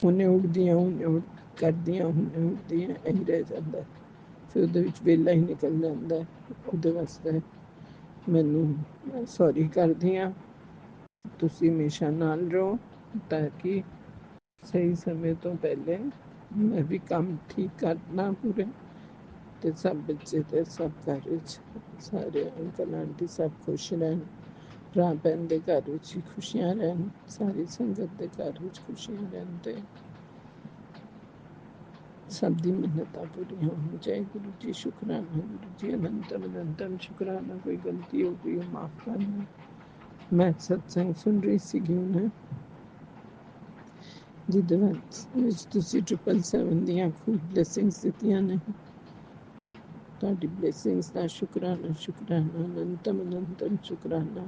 ਹੁਣੇ ਉੱਠਦੀਆਂ ਹੁਣੇ ਕਰਦੀਆਂ ਹੁਣੇ ਉੱਠਦੀਆਂ ਇਹੀ ਰਹਿ ਜਾਂਦਾ, ਫਿਰ ਉਹਦੇ ਵਿੱਚ ਵੇਲਾ ਹੀ ਨਿਕਲ ਜਾਂਦਾ। ਉਹਦੇ ਵਾਸਤੇ ਮੈਨੂੰ ਸੌਰੀ ਕਰਦੀ ਹਾਂ। ਤੁਸੀਂ ਹਮੇਸ਼ਾ ਨਾਲ ਰਹੋ ਤਾਂ ਕਿ ਸਹੀ ਸਮੇਂ ਤੋਂ ਪਹਿਲੇ ਮੈਂ ਵੀ ਕੰਮ ਠੀਕ ਕਰਨਾ ਪੂਰੇ, ਤੇ ਸਭ ਬੱਚੇ ਤੇ ਸਭ ਘਰ ਵਿੱਚ ਸਾਰੇ ਅੰਕਲ ਆਂਟੀ ਸਭ ਖੁਸ਼ ਰਹਿਣ, ਭਰਾ ਭੈਣ ਦੇ ਘਰ ਵਿੱਚ ਵੀ ਖੁਸ਼ੀਆਂ ਰਹਿਣ, ਸਾਰੀ ਸੰਗਤ ਦੇ ਘਰ ਵਿੱਚ ਖੁਸ਼ੀਆਂ ਰਹਿਣ ਤੇ ਸਭ ਦੀ ਮਿੰਨਤਾਂ ਪੂਰੀਆਂ ਹੋਣ। ਜੈ ਗੁਰੂ ਜੀ। ਸ਼ੁਕਰਾਨਾ ਗੁਰੂ ਜੀ, ਅਨੰਤਮ ਅਨੰਤਮ ਸ਼ੁਕਰਾਨਾ। ਕੋਈ ਗਲਤੀ ਹੋ ਗਈ ਉਹ ਮਾਫ ਕਰਨਾ। ਮੈਂ ਸਤਸੰਗ ਸੁਣ ਰਹੀ ਸੀਗੀ ਉਹਨੇ ਜਿਹਦੇ ਵਿੱਚ ਤੁਸੀਂ 777 ਦੀਆਂ ਖੂਬ ਬਲੇਸਿੰਗਸ ਦਿੱਤੀਆਂ ਨੇ। ਤੁਹਾਡੀ ਬਲੇਸਿੰਗਸ ਦਾ ਸ਼ੁਕਰਾਨਾ ਸ਼ੁਕਰਾਨਾ ਅਨੰਤਮ ਅਨੰਤਮ ਸ਼ੁਕਰਾਨਾ।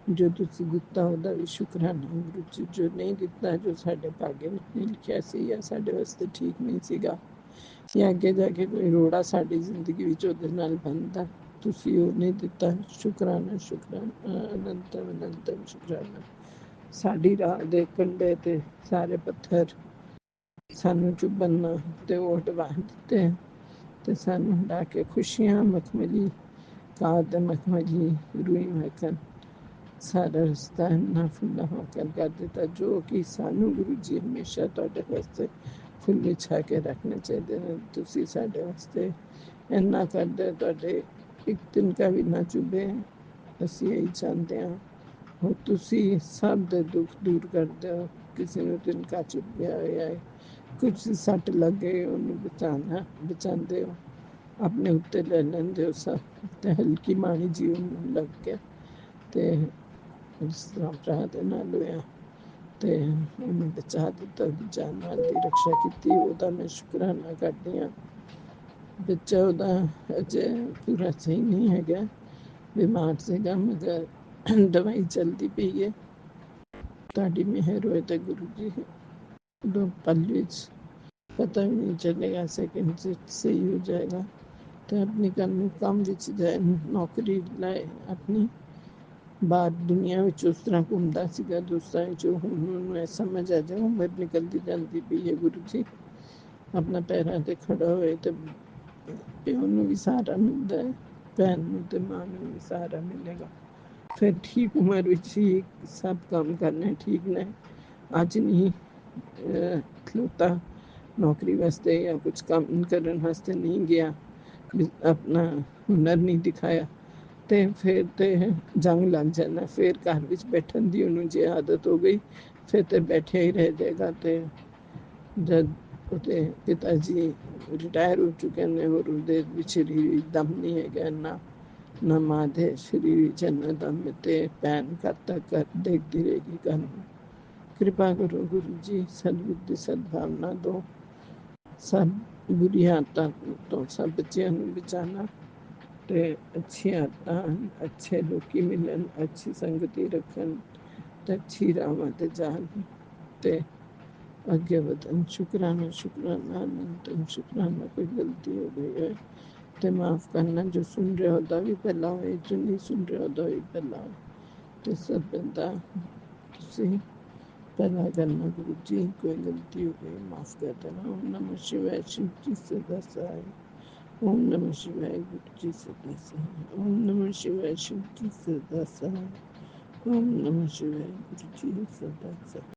ਜੋ ਤੁਸੀਂ ਦਿੱਤਾ ਉਹਦਾ ਵੀ ਸ਼ੁਕਰਾਨਾ ਗੁਰੂ ਜੀ, ਜੋ ਨਹੀਂ ਦਿੱਤਾ ਜੋ ਸਾਡੇ ਭਾਗੇ ਨਹੀਂ ਲਿਖਿਆ ਸੀ ਜਾਂ ਸਾਡੇ ਵਾਸਤੇ ਠੀਕ ਨਹੀਂ ਸੀਗਾ ਜਾਂ ਅੱਗੇ ਜਾ ਕੇ ਕੋਈ ਰੋੜਾ ਸਾਡੀ ਜ਼ਿੰਦਗੀ ਵਿੱਚ ਉਹਦੇ ਨਾਲ ਬਣਦਾ, ਤੁਸੀਂ ਉਹ ਨਹੀਂ ਦਿੱਤਾ। ਸ਼ੁਕਰਾਨਾ ਸ਼ੁਕਰਾਨਾ ਅਨੰਤਮ ਅਨੰਤਮ ਸ਼ੁਕਰਾਨਾ। ਸਾਡੀ ਰਾਹ ਦੇ ਕੰਢੇ ਤੇ ਸਾਰੇ ਪੱਥਰ ਸਾਨੂੰ ਚੁੱਭਣ ਤੇ ਉਹ ਹਟਵਾ ਦਿੱਤੇ ਤੇ ਸਾਨੂੰ ਹਟਾ ਕੇ ਖੁਸ਼ੀਆਂ ਮਖਮਲੀ ਕਾਦ ਮਖਮਲੀ ਰੂਈ ਮੱਖਣ ਸਾਰਾ ਰਸਤਾ ਇੰਨਾ ਫੁੱਲਾਂ ਮੱਖਣ ਕਰ ਦਿੱਤਾ, ਜੋ ਕਿ ਸਾਨੂੰ ਗੁਰੂ ਜੀ ਹਮੇਸ਼ਾ ਤੁਹਾਡੇ ਵਾਸਤੇ ਫੁੱਲ ਵਿਛਾ ਕੇ ਰੱਖਣੇ ਚਾਹੀਦੇ ਨੇ। ਤੁਸੀਂ ਸਾਡੇ ਵਾਸਤੇ ਇੰਨਾ ਕਰਦੇ, ਤੁਹਾਡੇ ਇੱਕ ਦਿਨ ਕਾ ਵੀ ਨਾ ਚੁੱਭੇ, ਅਸੀਂ ਇਹੀ ਚਾਹੁੰਦੇ ਹਾਂ। ਹੋ ਤੁਸੀਂ ਸਭ ਦੇ ਦੁੱਖ ਦੂਰ ਕਰਦੇ ਹੋ। ਕਿਸੇ ਨੂੰ ਤਿਨਕਾ ਚੁੱਭਿਆ ਹੋਇਆ ਹੈ, ਕੁਝ ਸੱਟ ਲੱਗੇ ਉਹਨੂੰ ਬਚਾਉਂਦੇ ਹੋ, ਆਪਣੇ ਉੱਤੇ ਲੈ ਲੈਂਦੇ ਹੋ ਸਭ, ਤੇ ਹਲਕੀ ਮਾੜੀ ਜੀ ਉਹਨੂੰ ਲੱਗ ਗਿਆ ਤੇ ਇਸ ਤਰ੍ਹਾਂ ਭਰਾ ਦੇ ਨਾਲ ਹੋਇਆ ਤੇ ਉਹਨੂੰ ਬਚਾ ਦਿੱਤਾ, ਜਾਨ ਮਾਲ ਦੀ ਰਕਸ਼ਾ ਕੀਤੀ। ਉਹਦਾ ਮੈਂ ਸ਼ੁਕਰਾਨਾ ਕਰਦੀ ਹਾਂ। ਬੱਚਾ ਉਹਦਾ ਅਜੇ ਪੂਰਾ ਸਹੀ ਨਹੀਂ ਹੈਗਾ, ਬਿਮਾਰ ਸੀਗਾ, ਮਗਰ ਦਵਾਈ ਚੱਲਦੀ ਪਈ ਹੈ। ਤੁਹਾਡੀ ਮਿਹਰ ਹੋਏ ਤਾਂ ਗੁਰੂ ਜੀ ਦੋ ਪਲ ਵਿੱਚ ਪਤਾ ਵੀ ਨਹੀਂ ਚੱਲੇਗਾ, ਸੈਕਿੰਡ 'ਚ ਸਹੀ ਹੋ ਜਾਏਗਾ ਤੇ ਆਪਣੀ ਕੰਮ ਵਿੱਚ ਜਾਏ, ਨੌਕਰੀ ਲਾਏ ਆਪਣੀ। ਬਾਹਰ ਦੁਨੀਆ ਵਿੱਚ ਉਸ ਤਰ੍ਹਾਂ ਘੁੰਮਦਾ ਸੀਗਾ ਦੋਸਤਾਂ ਵਿੱਚ, ਹੁਣ ਉਹਨੂੰ ਇਹ ਸਮਝ ਆ ਜਾ ਉਮਰ ਨਿਕਲਦੀ ਜਾਂਦੀ ਪਈ ਹੈ ਗੁਰੂ ਜੀ। ਆਪਣਾ ਪੈਰਾਂ ਤੇ ਖੜਾ ਹੋਏ ਤੇ ਪਿਓ ਨੂੰ ਵੀ ਸਹਾਰਾ ਮਿਲਦਾ ਹੈ, ਭੈਣ ਨੂੰ ਤੇ ਮਾਂ ਨੂੰ ਵੀ ਸਹਾਰਾ ਮਿਲੇਗਾ। ਫਿਰ ਠੀਕ ਉਮਰ ਵਿੱਚ ਹੀ ਸਭ ਕੰਮ ਕਰਨੇ ਠੀਕ ਨੇ। ਅੱਜ ਨਹੀਂ ਖਲੋਤਾ ਨੌਕਰੀ ਵਾਸਤੇ ਜਾਂ ਕੁਝ ਕੰਮ ਕਰਨ ਵਾਸਤੇ ਨਹੀਂ ਗਿਆ, ਆਪਣਾ ਹੁਨਰ ਨਹੀਂ ਦਿਖਾਇਆ ਤੇ ਫਿਰ ਤੇ ਜੰਗ ਲੱਗ ਜਾਣਾ। ਫਿਰ ਘਰ ਵਿੱਚ ਬੈਠਣ ਦੀ ਉਹਨੂੰ ਜੇ ਆਦਤ ਹੋ ਗਈ ਫਿਰ ਤੇ ਬੈਠਿਆ ਹੀ ਰਹਿ ਜਾਏਗਾ। ਤੇ ਜਦ ਉਹਦੇ ਪਿਤਾ ਜੀ ਰਿਟਾਇਰ ਹੋ ਚੁੱਕੇ ਨੇ ਔਰ ਉਹਦੇ ਵਿੱਚ ਸਰੀਰ ਦਮ ਨਹੀਂ ਹੈਗਾ ਨਾ ਮਾਂ ਦੇ ਸਰੀਰ ਵਿੱਚ ਇੰਨਾ ਦਮ, ਤੇ ਭੈਣ ਕਦ ਤੱਕ ਦੇਖਦੀ ਰਹੇਗੀ ਘਰ ਨੂੰ। ਕਿਰਪਾ ਕਰੋ ਗੁਰੂ ਜੀ, ਸਤਿਗੁਰ ਦੀ ਸਦਭਾਵਨਾ ਦਿਓ, ਸਭ बुरी आदतों तो सब बच्चों को बचाना ते अच्छी आदत अच्छे लोग मिलन अच्छी संगति रखन ते अच्छी राह ते जान ते आगे बढ़न। शुक्राना शुक्राना अनंतम शुक्राना। कोई गलती हो गई है तो माफ़ करना। जो सुन रहे होता भी पहला हो, जो नहीं सुन रहे होता भी पहला हो। तो सब बंदा तुसी पहला करना। गुरु जी कोई गलती हो गई माफ़ कर देना। ओम नमः शिवाय। शिव जी सदा सहाय। ओम नमः शिवाय। गुरु जी सदा सहाय। ओम नमः शिवाय। शिव जी सदा सहाय। ओम नमः शिवाय। गुरु जी सदा सहाय।